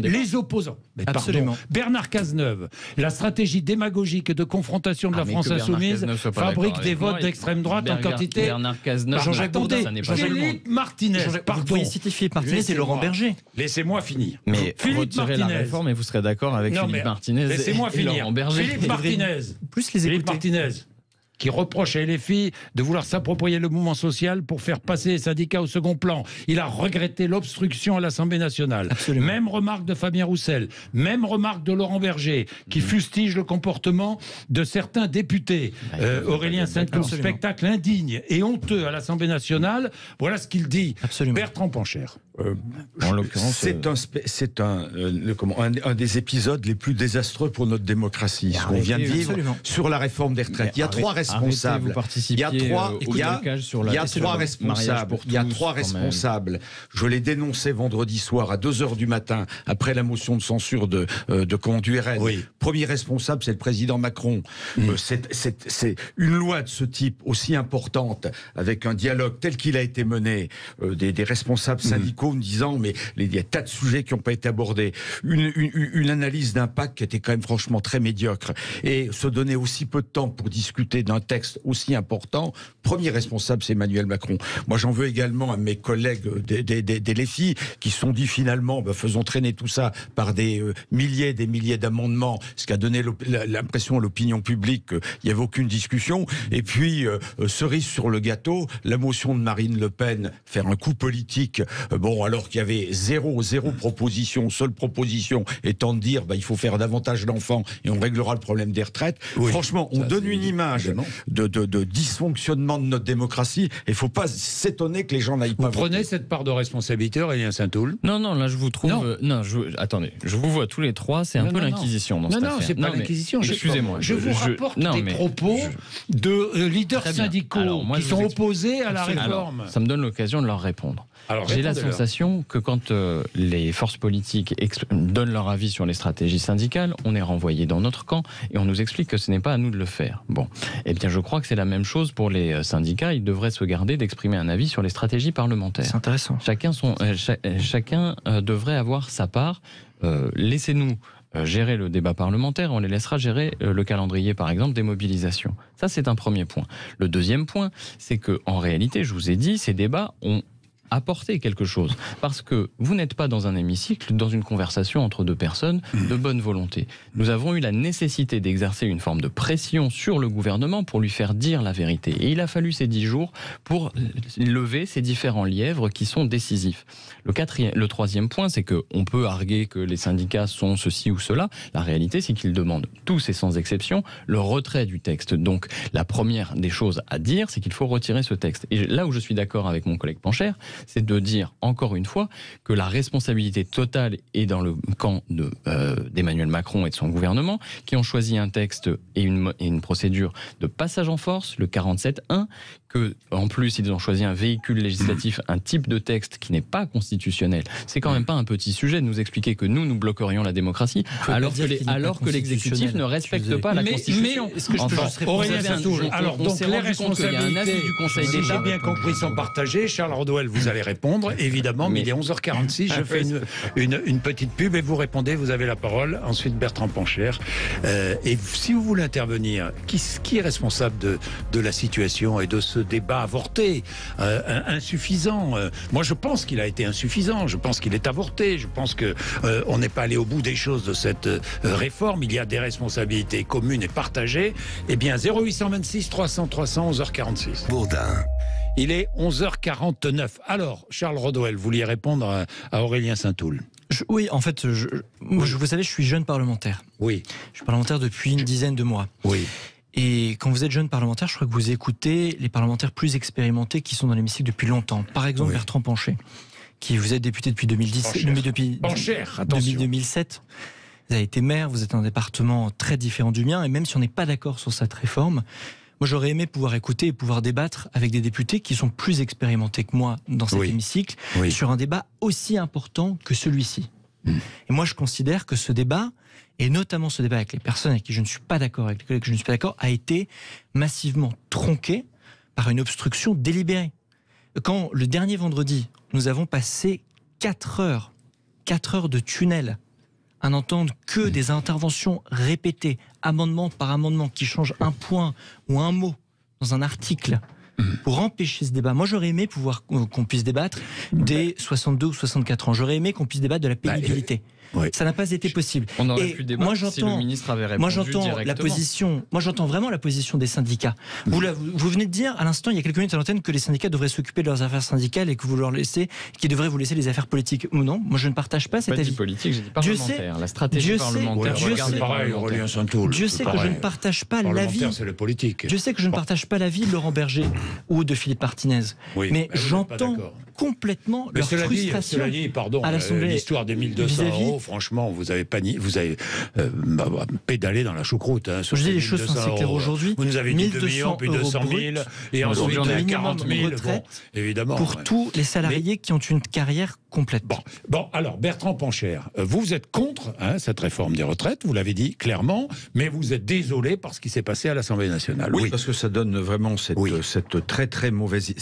les opposants. Mais pardon, Bernard Cazeneuve, la stratégie démagogique de confrontation de la France insoumise fabrique des votes d'extrême droite en quantité. Bernard Cazeneuve, Jean-Jacques Bourdin, Philippe Martinez. Vous pouvez citer Philippe Martinez et Laurent Berger. Laissez-moi finir. Mais retirez la réforme et vous serez d'accord avec Philippe Martinez et Laurent Berger. Philippe Martinez, qui reproche à LFI de vouloir s'approprier le mouvement social pour faire passer les syndicats au second plan. Il a regretté l'obstruction à l'Assemblée nationale. Absolument. Même remarque de Fabien Roussel, même remarque de Laurent Berger, qui fustige le comportement de certains députés. Aurélien Saint-Toul, spectacle indigne et honteux à l'Assemblée nationale. Voilà ce qu'il dit. Absolument. Bertrand Pancher. En l'occurrence, c'est un des épisodes les plus désastreux pour notre démocratie. Ce qu'on vient de vivre sur la réforme des retraites. Il y a trois responsables. Il y a trois responsables. Je l'ai dénoncé vendredi soir à 2h du matin après la motion de censure du RN. Oui. Premier responsable, c'est le président Macron. C'est une loi de ce type aussi importante, avec un dialogue tel qu'il a été mené, des responsables syndicaux me disant mais il y a tas de sujets qui n'ont pas été abordés, une analyse d'impact qui était quand même franchement très médiocre, et se donner aussi peu de temps pour discuter d'un texte aussi important. Premier responsable, c'est Emmanuel Macron. Moi, j'en veux également à mes collègues des LFI qui se sont dit finalement, faisons traîner tout ça par des milliers d'amendements, ce qui a donné l'impression à l'opinion publique qu'il n'y avait aucune discussion. Et puis, cerise sur le gâteau, la motion de Marine Le Pen, faire un coup politique, alors qu'il y avait zéro proposition, seule proposition étant de dire il faut faire davantage d'enfants et on réglera le problème des retraites. Oui, franchement, on donne une image de dysfonctionnement de notre démocratie, et il ne faut pas s'étonner que les gens n'aillent pas voter. Vous prenez cette part de responsabilité, Aurélien Saint-Toul? Non, là je vous trouve... attendez, je vous vois tous les trois, c'est un peu l'inquisition dans cette affaire. Non, c'est pas l'inquisition. Excusez-moi. Je vous rapporte des propos de leaders syndicaux qui sont opposés à la réforme. Ça me donne l'occasion de leur répondre. J'ai la sensation que quand les forces politiques donnent leur avis sur les stratégies syndicales, on est renvoyé dans notre camp et on nous explique que ce n'est pas à nous de le faire. Eh bien, je crois que c'est la même chose pour les syndicats. Ils devraient se garder d'exprimer un avis sur les stratégies parlementaires. C'est intéressant. Chacun devrait avoir sa part. Laissez-nous gérer le débat parlementaire, on les laissera gérer le calendrier, par exemple, des mobilisations. Ça, c'est un premier point. Le deuxième point, c'est qu'en réalité, je vous ai dit, ces débats ont apporter quelque chose. Parce que vous n'êtes pas dans un hémicycle, dans une conversation entre deux personnes de bonne volonté. Nous avons eu la nécessité d'exercer une forme de pression sur le gouvernement pour lui faire dire la vérité. Et il a fallu ces 10 jours pour lever ces différents lièvres qui sont décisifs. Le troisième point, c'est qu'on peut arguer que les syndicats sont ceci ou cela. La réalité, c'est qu'ils demandent tous et sans exception le retrait du texte. Donc la première des choses à dire, c'est qu'il faut retirer ce texte. Et là où je suis d'accord avec mon collègue Pancher, c'est de dire encore une fois que la responsabilité totale est dans le camp d'Emmanuel Macron et de son gouvernement, qui ont choisi un texte et une procédure de passage en force, le 47.1, que en plus ils ont choisi un véhicule législatif, un type de texte qui n'est pas constitutionnel. C'est quand même pas un petit sujet de nous expliquer que nous bloquerions la démocratie alors que l'exécutif ne respecte pas la Constitution. Aurélien Saint-Toul, alors donc les responsabilités du Conseil d'État, j'ai bien compris, sont partagées. Charles Rodwell, vous allez répondre, évidemment, mais il est 11h46, je fais une petite pub et vous répondez, vous avez la parole. Ensuite Bertrand Pancher. Et si vous voulez intervenir, qui est responsable de la situation et de ce débat avorté, insuffisant? Moi je pense qu'il a été insuffisant, je pense qu'il est avorté, je pense qu'on n'est pas allé au bout des choses de cette réforme. Il y a des responsabilités communes et partagées. Eh bien 0826 300 300, 11h46. Bourdin. Il est 11h49. Alors, Charles Rodwell, vous vouliez répondre à Aurélien Saint-Toul. Oui, en fait, vous savez, je suis jeune parlementaire. Oui. Je suis parlementaire depuis une dizaine de mois. Oui. Et quand vous êtes jeune parlementaire, je crois que vous écoutez les parlementaires plus expérimentés qui sont dans l'hémicycle depuis longtemps. Par exemple, Bertrand Pancher, qui vous êtes député depuis 2007. Vous avez été maire, vous êtes dans un département très différent du mien, et même si on n'est pas d'accord sur cette réforme, moi j'aurais aimé pouvoir écouter et pouvoir débattre avec des députés qui sont plus expérimentés que moi dans cet hémicycle sur un débat aussi important que celui-ci. Et moi je considère que ce débat, et notamment ce débat avec les personnes avec qui je ne suis pas d'accord, avec les collègues que je ne suis pas d'accord, a été massivement tronqué par une obstruction délibérée. Quand le dernier vendredi, nous avons passé 4 heures de tunnel à n'entendre que des interventions répétées, amendement par amendement, qui changent un point ou un mot dans un article pour empêcher ce débat. Moi, j'aurais aimé pouvoir qu'on puisse débattre des 62 ou 64 ans. J'aurais aimé qu'on puisse débattre de la pénibilité. Ça n'a pas été possible. On aurait pu débattre si le ministre avait répondu directement. Moi, j'entends vraiment la position des syndicats. Vous venez de dire à l'instant, il y a quelques minutes à l'antenne, que les syndicats devraient s'occuper de leurs affaires syndicales et que qu'ils devraient vous laisser les affaires politiques. Ou non, moi je ne partage pas cet avis. Politique, j'ai dit parlementaire. La stratégie parlementaire. Dieu sait que je ne partage pas l'avis. C'est le politique. Je sais que je ne partage pas l'avis de Laurent Berger ou de Philippe Martinez. Mais j'entends complètement leur frustration à l'Assemblée. L'histoire des 1200 euros, franchement, vous avez pédalé dans la choucroute. Je dis les choses sont assez claires aujourd'hui. Vous nous avez dit 2 millions, puis 200 000, et ensuite 40 000, évidemment. Pour tous les salariés qui ont une carrière complète. Bon, alors, Bertrand Pancher, vous êtes contre cette réforme des retraites, vous l'avez dit clairement, mais vous êtes désolé par ce qui s'est passé à l'Assemblée nationale. Oui, parce que ça donne vraiment cette très mauvaise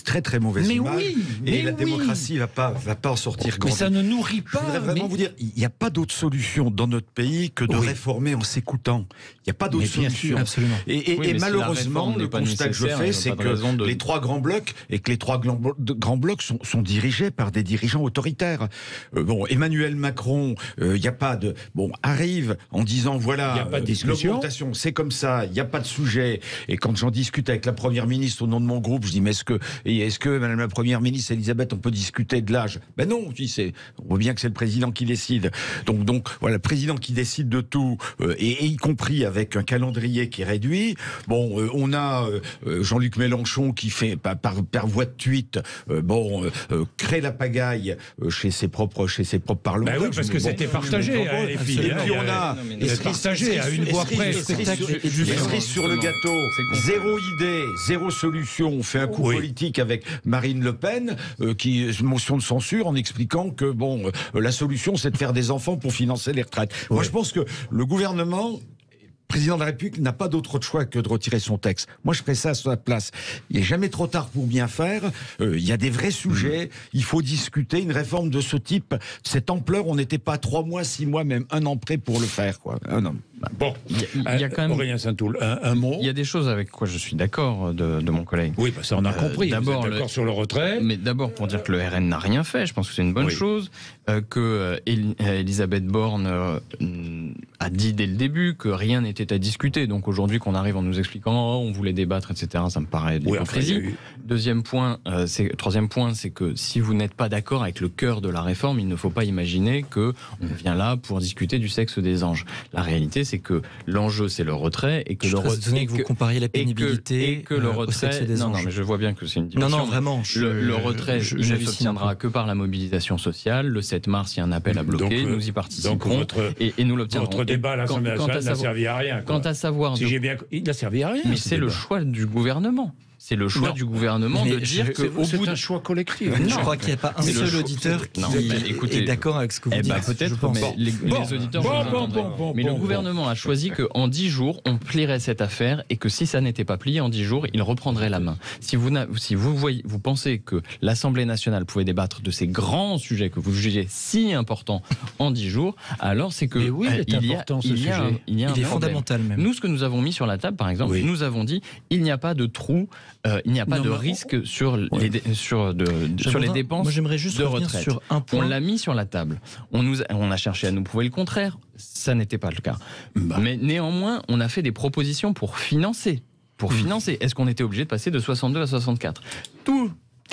image. Et la démocratie va pas en sortir grandi. Mais ça ne nourrit pas. Je voudrais vraiment vous dire, il n'y a pas d'autre solution dans notre pays que de réformer en s'écoutant. Il n'y a pas d'autre solution. Absolument. Et malheureusement, le constat que je fais, c'est que les 3 grands blocs, et que les 3 grands blocs sont dirigés par des dirigeants autoritaires. Emmanuel Macron, il n'y a pas de... arrive en disant, voilà, l'augmentation, c'est comme ça, il n'y a pas de sujet. Et quand j'en discute avec la Première ministre au nom de mon groupe, je dis, mais est-ce que Madame la Première ministre Elisabeth, on peut discuter de l'âge? Ben non, on voit bien que c'est le président qui décide. Donc voilà, le président qui décide de tout, et y compris avec un calendrier qui est réduit. On a Jean-Luc Mélenchon qui fait par voie de tweet, crée la pagaille chez ses propres parlementaires. Oui, parce que c'était partagé. Et puis on a partagé à une voix près. Cerise sur le gâteau, zéro idée, zéro solution. On fait un coup politique avec Marine Le Pen, qui motion de censure en expliquant que la solution c'est de faire des enfants pour financer les retraites. Moi je pense que le gouvernement président de la République n'a pas d'autre choix que de retirer son texte. Moi, je ferais ça à sa place. Il n'est jamais trop tard pour bien faire. Il y a des vrais sujets. Il faut discuter. Une réforme de ce type, cette ampleur, on n'était pas 3 mois, 6 mois, même 1 an près pour le faire, quoi. Bon, il y a quand même Aurélien Saint-Toul, un mot. Il y a des choses avec quoi je suis d'accord de mon collègue. Oui, ça on a compris. D'abord, vous êtes d'accord sur le retrait. Mais d'abord pour dire que le RN n'a rien fait, je pense que c'est une bonne chose. Que Elisabeth Borne a dit dès le début que rien n'était à discuter. Donc aujourd'hui qu'on arrive en nous expliquant on voulait débattre, etc. Ça me paraît de l'hypocrisie. Troisième point, c'est que si vous n'êtes pas d'accord avec le cœur de la réforme, il ne faut pas imaginer que on vient là pour discuter du sexe des anges. La réalité, c'est que l'enjeu, c'est le retrait et que vous compariez la pénibilité au sexe des anges. Non, mais je vois bien que c'est une dimension. Non, vraiment. Le retrait ne s'obtiendra que par la mobilisation sociale. Le 7 mars, il y a un appel à bloquer. Nous y participerons et nous l'obtiendrons. Votre débat à l'Assemblée nationale n'a servi à rien. Quant à savoir, il n'a servi à rien. Mais c'est le choix du gouvernement. C'est le choix du gouvernement de dire que c'est un choix collectif. Je crois qu'il n'y a pas un seul auditeur qui est d'accord avec ce que vous dites. Peut-être, mais les auditeurs mais le gouvernement a choisi qu'en 10 jours, on plierait cette affaire et que si ça n'était pas plié en 10 jours, il reprendrait la main. Si vous pensez que l'Assemblée nationale pouvait débattre de ces grands sujets que vous jugez si importants en 10 jours, alors c'est que il est fondamental même. Nous, ce que nous avons mis sur la table, par exemple, nous avons dit il n'y a pas de trou. Il n'y a pas de risque sur les dépenses. Moi, j'aimerais juste revenir sur un point. On l'a mis sur la table. On a cherché à nous prouver le contraire. Ça n'était pas le cas. Mais néanmoins, on a fait des propositions pour financer. Est-ce qu'on était obligé de passer de 62 à 64 ?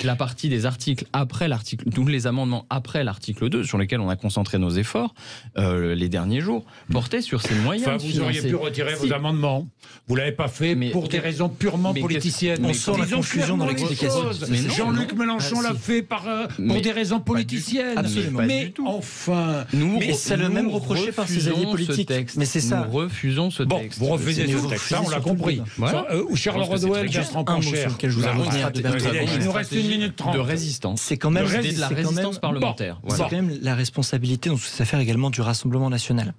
La partie des articles après l'article, tous les amendements après l'article 2 sur lesquels on a concentré nos efforts les derniers jours portaient sur ces moyens. Vous auriez pu retirer vos amendements. Vous l'avez pas fait pour des raisons purement politiciennes. On sent la confusion dans l'explication. Jean-Luc Mélenchon l'a fait pour des raisons politiciennes. Absolument. Mais enfin, c'est le même reproché par ses alliés politiques. Mais c'est ça. Nous refusons ce texte. Vous refusez ce texte. Ça, on l'a compris. Ou Charles Rodwell, Bertrand Pancher. Il nous reste 1 minute 30 de résistance. C'est quand même de la résistance parlementaire. C'est quand même la responsabilité dans toute cette affaire également du Rassemblement national.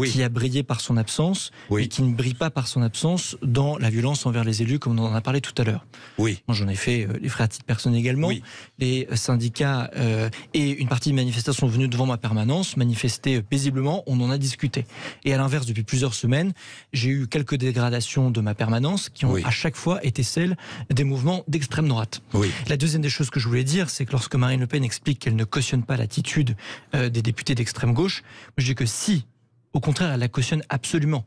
Qui a brillé par son absence et qui ne brille pas par son absence dans la violence envers les élus, comme on en a parlé tout à l'heure. Moi, j'en ai fait les frais à titre personnel également. Les syndicats et une partie des manifestants sont venus devant ma permanence, manifester paisiblement, on en a discuté. Et à l'inverse, depuis plusieurs semaines, j'ai eu quelques dégradations de ma permanence qui ont à chaque fois été celles des mouvements d'extrême droite. La deuxième des choses que je voulais dire, c'est que lorsque Marine Le Pen explique qu'elle ne cautionne pas l'attitude des députés d'extrême gauche, je dis que si, au contraire, elle la cautionne absolument.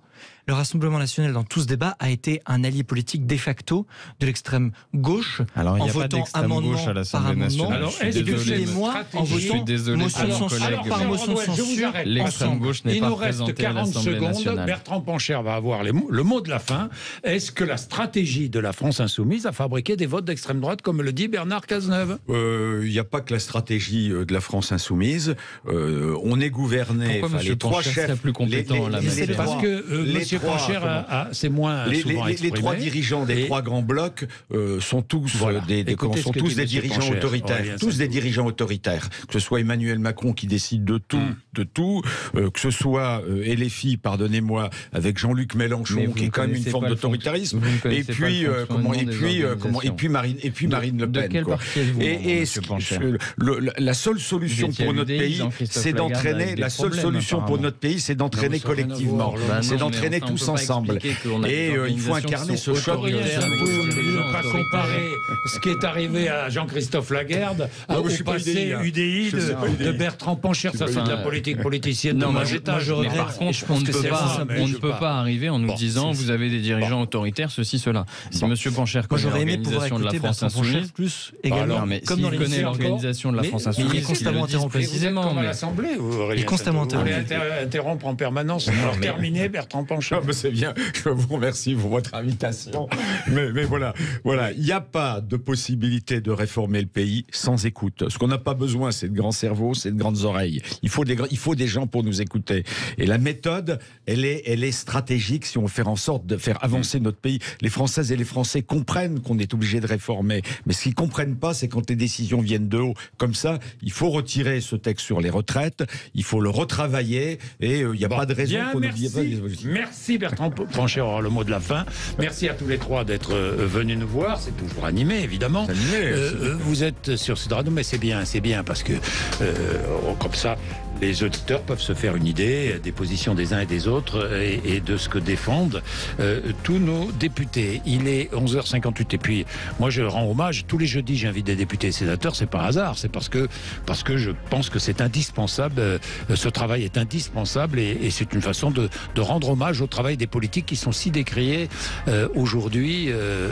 Le Rassemblement national, dans tout ce débat, a été un allié politique de facto de l'extrême gauche, en votant amendement par amendement. Alors, est-ce que moi, en votant motion de censure par motion de censure, l'extrême gauche n'est pas représentée à l'Assemblée nationale. Il nous reste 40 secondes. Bertrand Pancher va avoir le mot de la fin. Est-ce que la stratégie de la France insoumise a fabriqué des votes d'extrême droite, comme le dit Bernard Cazeneuve ? Il n'y a pas que la stratégie de la France insoumise. On est gouverné. Pourquoi M. Pancher serait plus compétent là? Parce que M. Pancher c'est moins souvent exprimé. Les 3 dirigeants des 3 grands blocs sont tous des dirigeants autoritaires. Tous des dirigeants autoritaires. Que ce soit Emmanuel Macron qui décide de tout, que ce soit LFI, pardonnez-moi, avec Jean-Luc Mélenchon qui est quand même une forme d'autoritarisme. Et puis Marine Le Pen. Et la seule solution pour notre pays, c'est d'entraîner. La seule solution pour notre pays, c'est d'entraîner collectivement. C'est d'entraîner tous ensemble. Et il faut incarner ce choc. On ne peut pas comparer ce qui est arrivé à Jean-Christophe Lagarde au passé UDI de Bertrand Pancher. Ça, c'est de la politique politicienne de bas étage. Par contre, on ne peut pas arriver en nous disant vous avez des dirigeants autoritaires, ceci, cela. Si M. Pancher connaît l'organisation de la France Insoumise, plus également, comme dans connaît l'organisation de la France Insoumise, il est constamment interrompu précisément. Comme à l'Assemblée, il est constamment interrompu. Vous voulez interrompre en permanence. Alors terminé, Bertrand Pancher. C'est bien, je vous remercie pour votre invitation. Mais voilà, Voilà, il n'y a pas de possibilité de réformer le pays sans écoute. Ce qu'on n'a pas besoin, c'est de grands cerveaux, c'est de grandes oreilles. Il faut des gens pour nous écouter. Et la méthode, elle est stratégique si on veut faire en sorte de faire avancer notre pays. Les Françaises et les Français comprennent qu'on est obligé de réformer. Mais ce qu'ils ne comprennent pas, c'est quand les décisions viennent de haut. Comme ça, il faut retirer ce texte sur les retraites, il faut le retravailler, et il n'y a pas de raison qu'on n'oublie pas les objectifs. Merci Bertrand Pancher, aura le mot de la fin. Merci à tous les trois d'être venus nous voir. C'est toujours animé, évidemment. Vous êtes sur Sud Radio, mais c'est bien, parce que comme ça, les auditeurs peuvent se faire une idée des positions des uns et des autres et de ce que défendent tous nos députés. Il est 11h58 et puis moi je rends hommage. Tous les jeudis j'invite des députés et sénateurs, c'est par hasard, c'est parce que je pense que c'est indispensable, ce travail est indispensable et c'est une façon de rendre hommage au travail des politiques qui sont si décriés aujourd'hui,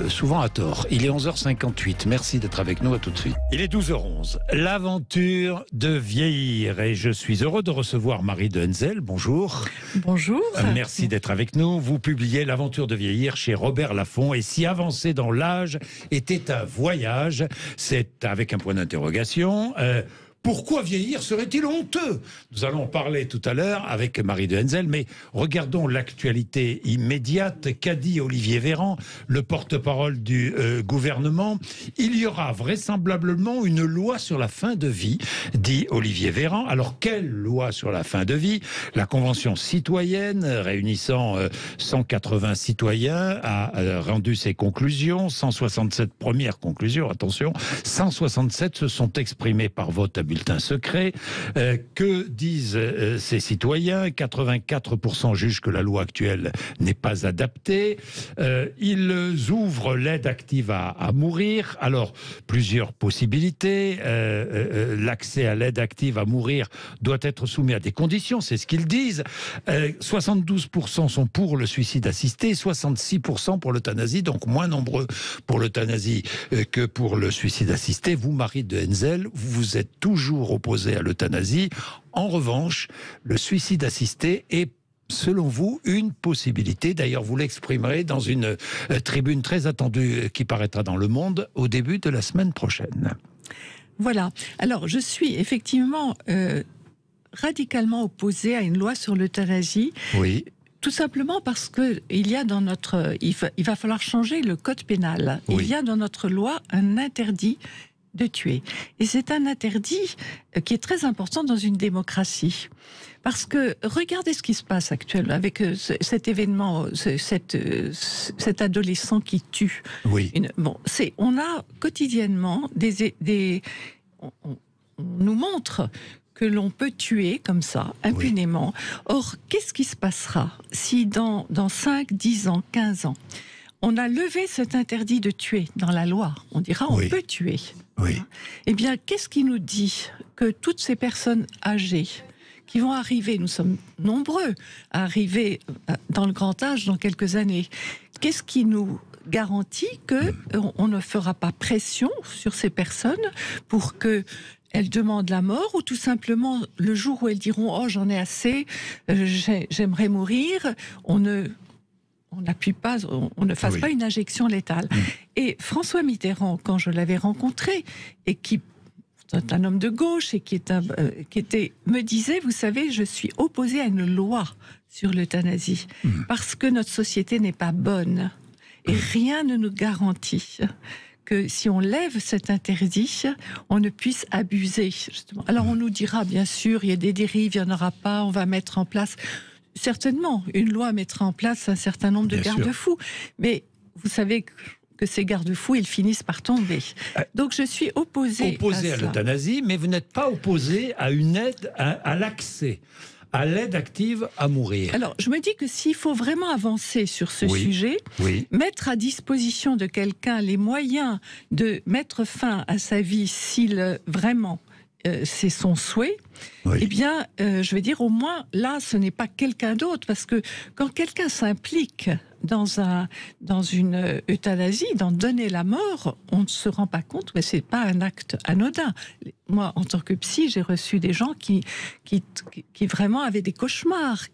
souvent à tort. Il est 11h58, merci d'être avec nous, à tout de suite. Il est 12h11, l'aventure de vieillir, et je suis heureux de recevoir Marie de Henzel. Bonjour. Bonjour. Merci d'être avec nous. Vous publiez L'aventure de vieillir chez Robert Laffont. Et si avancer dans l'âge était un voyage, c'est avec un point d'interrogation. Pourquoi vieillir serait-il honteux? Nous allons en parler tout à l'heure avec Marie de Henzel, mais regardons l'actualité immédiate. Qu'a dit Olivier Véran, le porte-parole du gouvernement? Il y aura vraisemblablement une loi sur la fin de vie, dit Olivier Véran. Alors, quelle loi sur la fin de vie? La Convention citoyenne, réunissant 180 citoyens, a rendu ses conclusions. 167 premières conclusions, attention. 167 se sont exprimées par vote à bulletin secret. Que disent ces citoyens? 84% jugent que la loi actuelle n'est pas adaptée. Ils ouvrent l'aide active à mourir. Alors, plusieurs possibilités. L'accès à l'aide active à mourir doit être soumis à des conditions, c'est ce qu'ils disent. 72% sont pour le suicide assisté, 66% pour l'euthanasie, donc moins nombreux pour l'euthanasie que pour le suicide assisté. Vous, Marie de Henzel, vous êtes toujours opposé à l'euthanasie. En revanche, le suicide assisté est, selon vous, une possibilité. D'ailleurs, vous l'exprimerez dans une tribune très attendue qui paraîtra dans Le Monde au début de la semaine prochaine. Voilà. Alors, je suis effectivement radicalement opposée à une loi sur l'euthanasie. Oui. Tout simplement parce que il y a dans notre... Il va falloir changer le code pénal. Oui. Il y a dans notre loi un interdit de tuer. Et c'est un interdit qui est très important dans une démocratie. Parce que regardez ce qui se passe actuellement avec cet événement, cet adolescent qui tue. Oui. On a quotidiennement on nous montre que l'on peut tuer comme ça, impunément. Oui. Or, qu'est-ce qui se passera si dans 5, 10 ans, 15 ans, on a levé cet interdit de tuer dans la loi? On dira on peut tuer. Oui. Eh bien, qu'est-ce qui nous dit que toutes ces personnes âgées qui vont arriver, nous sommes nombreux à arriver dans le grand âge dans quelques années, qu'est-ce qui nous garantit qu'on ne fera pas pression sur ces personnes pour qu'elles demandent la mort, ou tout simplement le jour où elles diront « Oh, j'en ai assez, j'aimerais mourir », on ne fasse pas une injection létale. Et François Mitterrand, quand je l'avais rencontré, et qui est un homme de gauche, et qui me disait, vous savez, je suis opposé à une loi sur l'euthanasie, parce que notre société n'est pas bonne, et rien ne nous garantit que si on lève cet interdit, on ne puisse abuser, justement. Alors on nous dira, bien sûr, il y a des dérives, il n'y en aura pas, on va mettre en place... Certainement, une loi mettra en place un certain nombre de garde-fous. Mais vous savez que ces garde-fous, ils finissent par tomber. Donc je suis opposée à l'euthanasie, mais vous n'êtes pas opposée à une aide à l'accès à l'aide active à mourir. Alors, je me dis que s'il faut vraiment avancer sur ce sujet, mettre à disposition de quelqu'un les moyens de mettre fin à sa vie s'il vraiment... c'est son souhait, eh bien, je vais dire, au moins, là, ce n'est pas quelqu'un d'autre, parce que quand quelqu'un s'implique dans une euthanasie, dans donner la mort, on ne se rend pas compte, mais c'est pas un acte anodin. Moi, en tant que psy, j'ai reçu des gens qui vraiment avaient des cauchemars,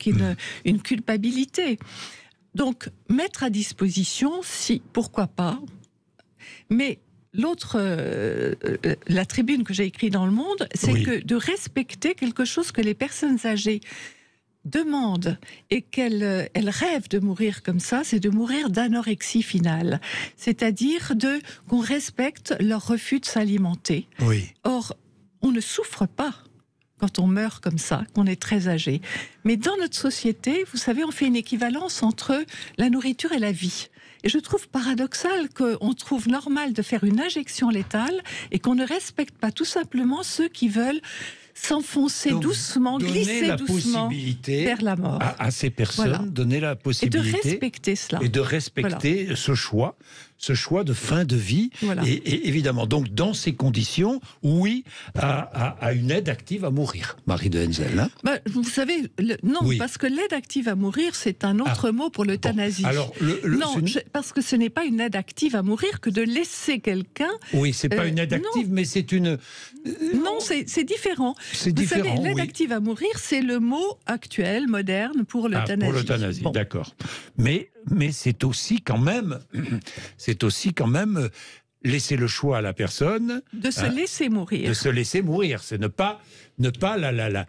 une culpabilité. Donc, mettre à disposition, pourquoi pas, Mais l'autre, la tribune que j'ai écrite dans Le Monde, c'est que de respecter quelque chose que les personnes âgées demandent et qu'elles rêvent de mourir comme ça, c'est de mourir d'anorexie finale. C'est-à-dire qu'on respecte leur refus de s'alimenter. Oui. Or, on ne souffre pas quand on meurt comme ça, qu'on est très âgé. Mais dans notre société, vous savez, on fait une équivalence entre la nourriture et la vie. Et je trouve paradoxal qu'on trouve normal de faire une injection létale et qu'on ne respecte pas tout simplement ceux qui veulent s'enfoncer doucement, glisser doucement vers la mort. À ces personnes, donner la possibilité. Et de respecter cela. Et de respecter ce choix de fin de vie. Voilà. Et évidemment, donc dans ces conditions, oui, à une aide active à mourir. Marie de Henzel. Hein, vous savez, parce que l'aide active à mourir, c'est un autre mot pour l'euthanasie. Bon, alors, parce que ce n'est pas une aide active à mourir que de laisser quelqu'un... Oui, c'est pas une aide active, mais c'est une... Non, c'est différent. C'est différent, vous savez, l'aide active à mourir, c'est le mot actuel, moderne, pour l'euthanasie. Pour l'euthanasie, d'accord. Mais c'est aussi quand même laisser le choix à la personne de se laisser mourir. De se laisser mourir, c'est ne pas la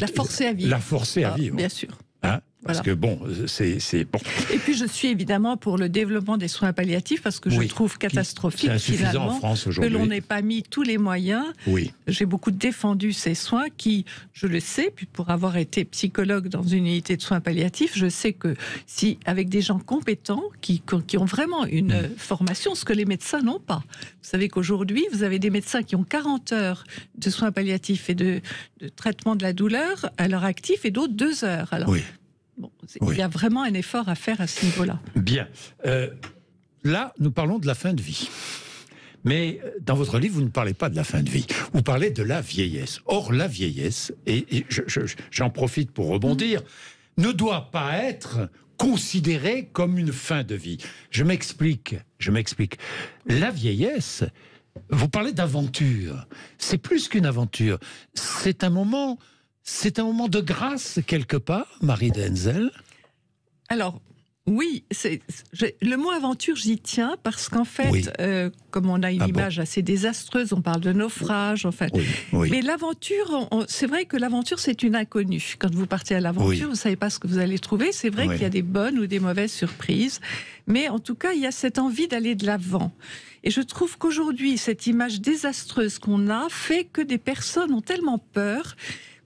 forcer à vivre. La forcer à vivre. Bien sûr. Hein, parce que bon, c'est bon. Et puis je suis évidemment pour le développement des soins palliatifs parce que je trouve catastrophique finalement en France que l'on n'ait pas mis tous les moyens. Oui. J'ai beaucoup défendu ces soins qui, je le sais, puis pour avoir été psychologue dans une unité de soins palliatifs, je sais que si avec des gens compétents qui ont vraiment une formation, ce que les médecins n'ont pas. Vous savez qu'aujourd'hui, vous avez des médecins qui ont 40 heures de soins palliatifs et de traitement de la douleur à leur actif et d'autres 2 heures. Alors, il y a vraiment un effort à faire à ce niveau-là. Bien. Là, nous parlons de la fin de vie. Mais dans votre livre, vous ne parlez pas de la fin de vie. Vous parlez de la vieillesse. Or, la vieillesse, et j'en profite pour rebondir, ne doit pas être considérée comme une fin de vie. Je m'explique. La vieillesse, vous parlez d'aventure. C'est plus qu'une aventure. C'est un moment de grâce, quelque part, Marie de Henzel. Alors, oui, le mot aventure, j'y tiens, parce qu'en fait, comme on a une image assez désastreuse, on parle de naufrage, en fait. Mais l'aventure, c'est vrai que l'aventure, c'est une inconnue. Quand vous partez à l'aventure, vous ne savez pas ce que vous allez trouver. C'est vrai qu'il y a des bonnes ou des mauvaises surprises. Mais en tout cas, il y a cette envie d'aller de l'avant. Et je trouve qu'aujourd'hui, cette image désastreuse qu'on a fait que des personnes ont tellement peur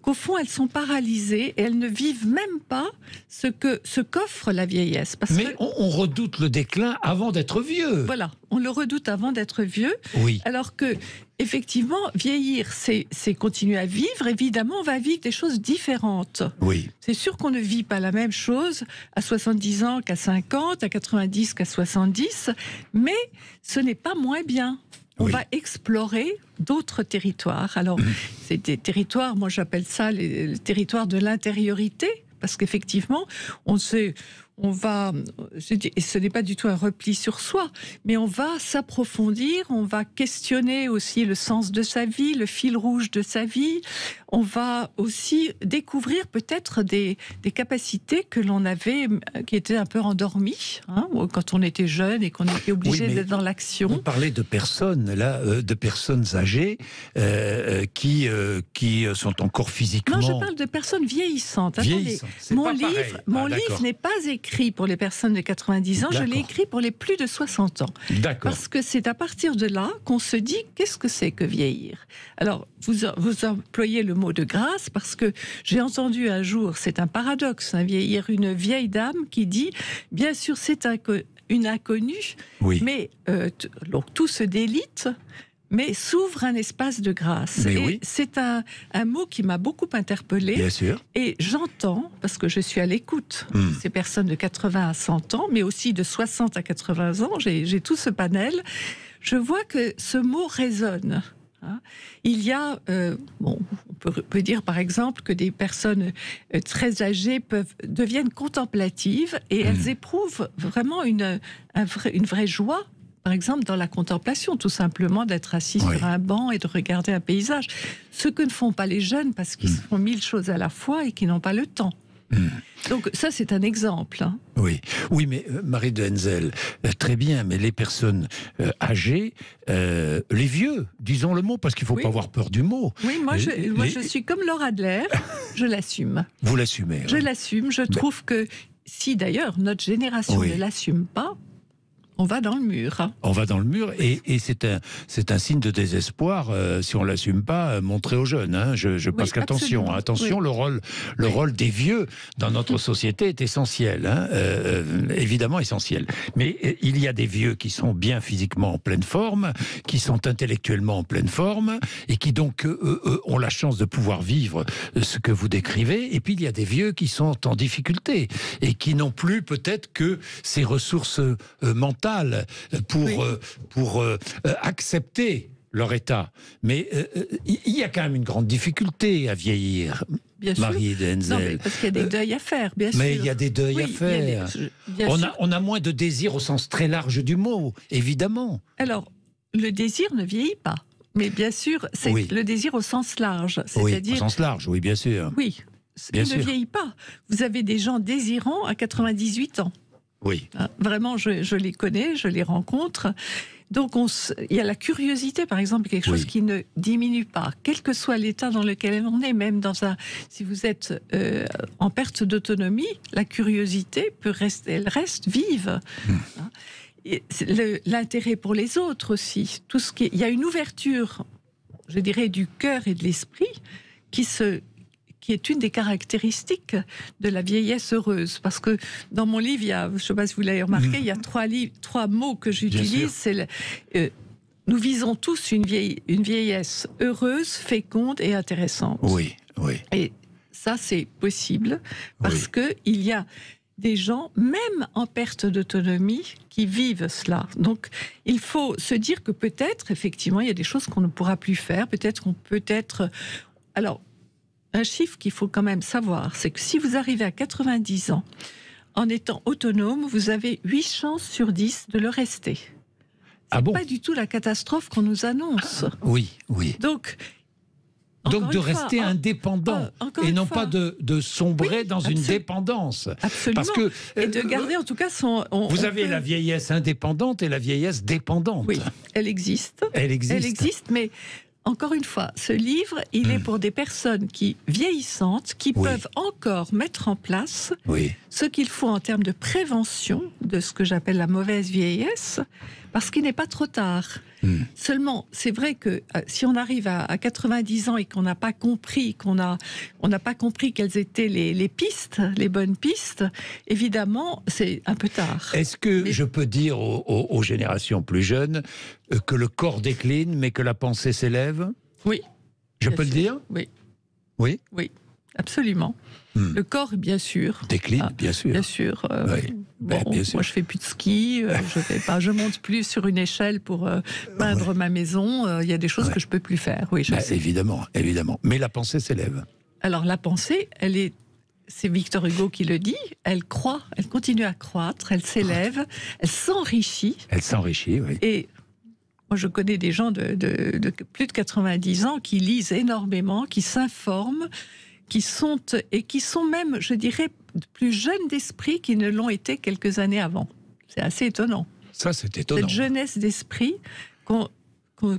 qu'au fond, elles sont paralysées et elles ne vivent même pas ce qu'offre la vieillesse. Mais on redoute le déclin avant d'être vieux. Voilà, on le redoute avant d'être vieux. Oui. Alors que, effectivement, vieillir, c'est continuer à vivre. Évidemment, on va vivre des choses différentes. Oui. C'est sûr qu'on ne vit pas la même chose à 70 ans qu'à 50, à 90 qu'à 70, mais ce n'est pas moins bien. On va explorer d'autres territoires. Alors, c'est des territoires, moi j'appelle ça les territoires de l'intériorité, parce qu'effectivement, et ce n'est pas du tout un repli sur soi, mais on va s'approfondir, on va questionner aussi le sens de sa vie, le fil rouge de sa vie. On va aussi découvrir peut-être des capacités que l'on avait, qui étaient un peu endormies, quand on était jeune et qu'on était obligé d'être dans l'action. Vous parlez de personnes, là, de personnes âgées qui sont encore physiquement... Non, je parle de personnes vieillissantes. Vieillissantes. Mon livre n'est pas écrit pour les personnes de 90 ans, je l'ai écrit pour les plus de 60 ans. D'accord. Parce que c'est à partir de là qu'on se dit qu'est-ce que c'est que vieillir. Alors, vous employez le mot de grâce parce que j'ai entendu un jour, c'est un paradoxe, vieillir, une vieille dame qui dit, bien sûr c'est une inconnue, mais donc tout se délite, mais s'ouvre un espace de grâce. C'est un mot qui m'a beaucoup interpellée. Bien sûr. Et j'entends, parce que je suis à l'écoute, ces personnes de 80 à 100 ans, mais aussi de 60 à 80 ans, j'ai tout ce panel, je vois que ce mot résonne. Il y a, on peut dire par exemple que des personnes très âgées deviennent contemplatives et elles éprouvent vraiment une vraie joie. Par exemple, dans la contemplation, tout simplement d'être assis sur un banc et de regarder un paysage. Ce que ne font pas les jeunes parce qu'ils font 1000 choses à la fois et qui n'ont pas le temps. Donc ça, c'est un exemple. Oui, oui, mais Marie de Henzel, très bien, mais les personnes âgées, les vieux, disons le mot, parce qu'il ne faut pas avoir peur du mot. Oui, moi je suis comme Laura Adler, je l'assume. Vous l'assumez. Je l'assume, je trouve que si d'ailleurs notre génération ne l'assume pas, on va dans le mur. On va dans le mur et c'est un signe de désespoir si on ne l'assume pas, montrer aux jeunes. Parce qu'attention, le rôle des vieux dans notre société est essentiel, évidemment essentiel. Mais il y a des vieux qui sont bien physiquement en pleine forme, qui sont intellectuellement en pleine forme et qui donc ont la chance de pouvoir vivre ce que vous décrivez. Et puis il y a des vieux qui sont en difficulté et qui n'ont plus peut-être que ces ressources mentales pour accepter leur état. Mais il y a quand même une grande difficulté à vieillir, Marie de Henzel. Non, mais parce qu'il y a des deuils à faire, bien sûr. Mais il y a des deuils à faire. On a moins de désir au sens très large du mot, évidemment. Alors, le désir ne vieillit pas. Mais bien sûr, c'est le désir au sens large. C'est-à-dire... au sens large, oui, bien sûr. Oui, il ne vieillit pas. Vous avez des gens désirants à 98 ans. Oui. Vraiment, je les connais, je les rencontre. Donc, il y a la curiosité, par exemple, quelque chose qui ne diminue pas, quel que soit l'état dans lequel on est, même si vous êtes en perte d'autonomie, la curiosité elle reste vive. Et l'intérêt pour les autres aussi. Il y a une ouverture, je dirais, du cœur et de l'esprit qui est une des caractéristiques de la vieillesse heureuse. Parce que dans mon livre, je ne sais pas si vous l'avez remarqué, il y a trois mots que j'utilise. Nous visons tous une vieillesse heureuse, féconde et intéressante. Oui, oui. Et ça, c'est possible parce qu'il y a des gens, même en perte d'autonomie, qui vivent cela. Donc, il faut se dire que peut-être, effectivement, il y a des choses qu'on ne pourra plus faire. Peut-être qu'on peut être... Alors, un chiffre qu'il faut quand même savoir, c'est que si vous arrivez à 90 ans, en étant autonome, vous avez 8 chances sur 10 de le rester. C'est pas du tout la catastrophe qu'on nous annonce. Oui, oui. Donc de rester indépendant et non pas de sombrer dans une dépendance. Absolument. Parce que, et de garder en tout cas son... vous avez la vieillesse indépendante et la vieillesse dépendante. Oui, elle existe. Elle existe, mais... Encore une fois, ce livre, il est pour des personnes vieillissantes, qui peuvent encore mettre en place ce qu'il faut en termes de prévention de ce que j'appelle la mauvaise vieillesse, parce qu'il n'est pas trop tard. Seulement, c'est vrai que si on arrive à 90 ans et qu'on n'a pas compris, quelles étaient les pistes, les bonnes pistes, évidemment, c'est un peu tard. Est-ce que je peux dire aux générations plus jeunes que le corps décline, mais que la pensée s'élève ? Oui. Je peux le dire ? Oui. Oui ? Oui, absolument. Le corps, bien sûr. Décline, bien sûr. Bien sûr. Bien sûr. Moi, je fais plus de ski, je monte plus sur une échelle pour peindre ma maison. Il y a des choses que je peux plus faire. Oui, je sais. Évidemment, évidemment. Mais la pensée s'élève. Alors la pensée, c'est Victor Hugo qui le dit. Elle croît, elle continue à croître, elle s'élève, elle s'enrichit. Elle s'enrichit, oui. Et moi, je connais des gens de plus de 90 ans qui lisent énormément, qui s'informent, qui sont même, je dirais, plus jeunes d'esprit qu'ils ne l'ont été quelques années avant. C'est assez étonnant. Ça, c'est étonnant. Cette jeunesse d'esprit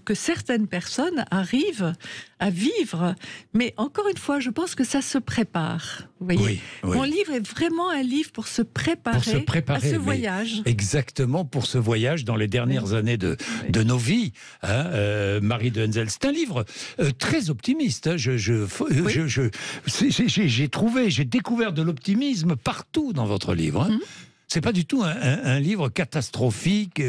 que certaines personnes arrivent à vivre. Mais encore une fois, je pense que ça se prépare. Vous voyez, mon livre est vraiment un livre pour se préparer à ce voyage. Exactement, pour ce voyage dans les dernières années de nos vies. Marie de Henzel, c'est un livre très optimiste. J'ai découvert de l'optimisme partout dans votre livre. C'est pas du tout un livre catastrophique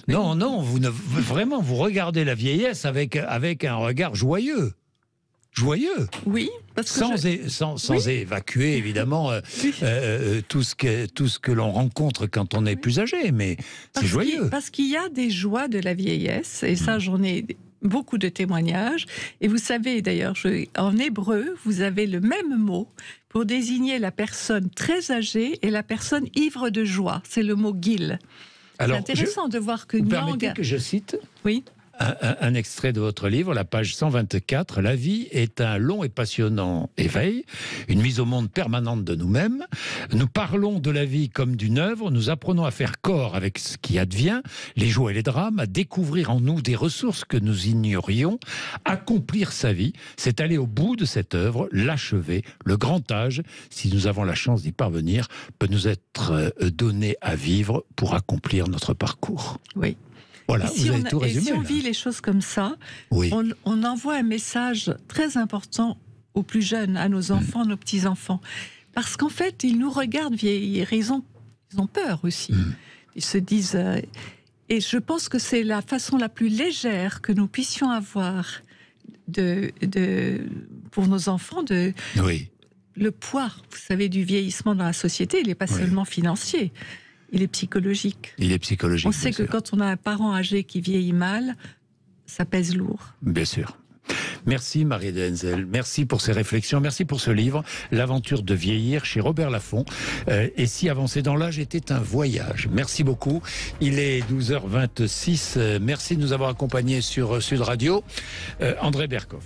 Non, vraiment, vous regardez la vieillesse avec un regard joyeux. Oui, parce que sans évacuer évidemment tout ce que l'on rencontre quand on est plus âgé, mais c'est joyeux. Parce qu'il y a des joies de la vieillesse, et ça, j'en ai beaucoup de témoignages. Et vous savez d'ailleurs, en hébreu, vous avez le même mot pour désigner la personne très âgée et la personne ivre de joie. C'est le mot gil. C'est intéressant de voir que vous permettez que je cite Oui. un extrait de votre livre, la page 124. La vie est un long et passionnant éveil, une mise au monde permanente de nous-mêmes. Nous parlons de la vie comme d'une œuvre, nous apprenons à faire corps avec ce qui advient, les joies et les drames, à découvrir en nous des ressources que nous ignorions. Accomplir sa vie, c'est aller au bout de cette œuvre, l'achever. Le grand âge, si nous avons la chance d'y parvenir, peut nous être donné à vivre pour accomplir notre parcours. Oui. Voilà, vous avez tout résumé. Et si on vit les choses comme ça, oui. on envoie un message très important aux plus jeunes, à nos enfants, nos petits-enfants. Parce qu'en fait, ils nous regardent vieillir, ils ont peur aussi. Ils se disent... et je pense que c'est la façon la plus légère que nous puissions avoir pour nos enfants oui. Le poids, vous savez, du vieillissement dans la société, il n'est pas seulement financier. Il est psychologique. Il est psychologique. On sait que quand on a un parent âgé qui vieillit mal, ça pèse lourd. Bien sûr. Merci Marie de Henzel, merci pour ces réflexions, merci pour ce livre, L'aventure de vieillir chez Robert Laffont. Et si avancer dans l'âge était un voyage. Merci beaucoup. Il est 12h26. Merci de nous avoir accompagnés sur Sud Radio. André Berkoff.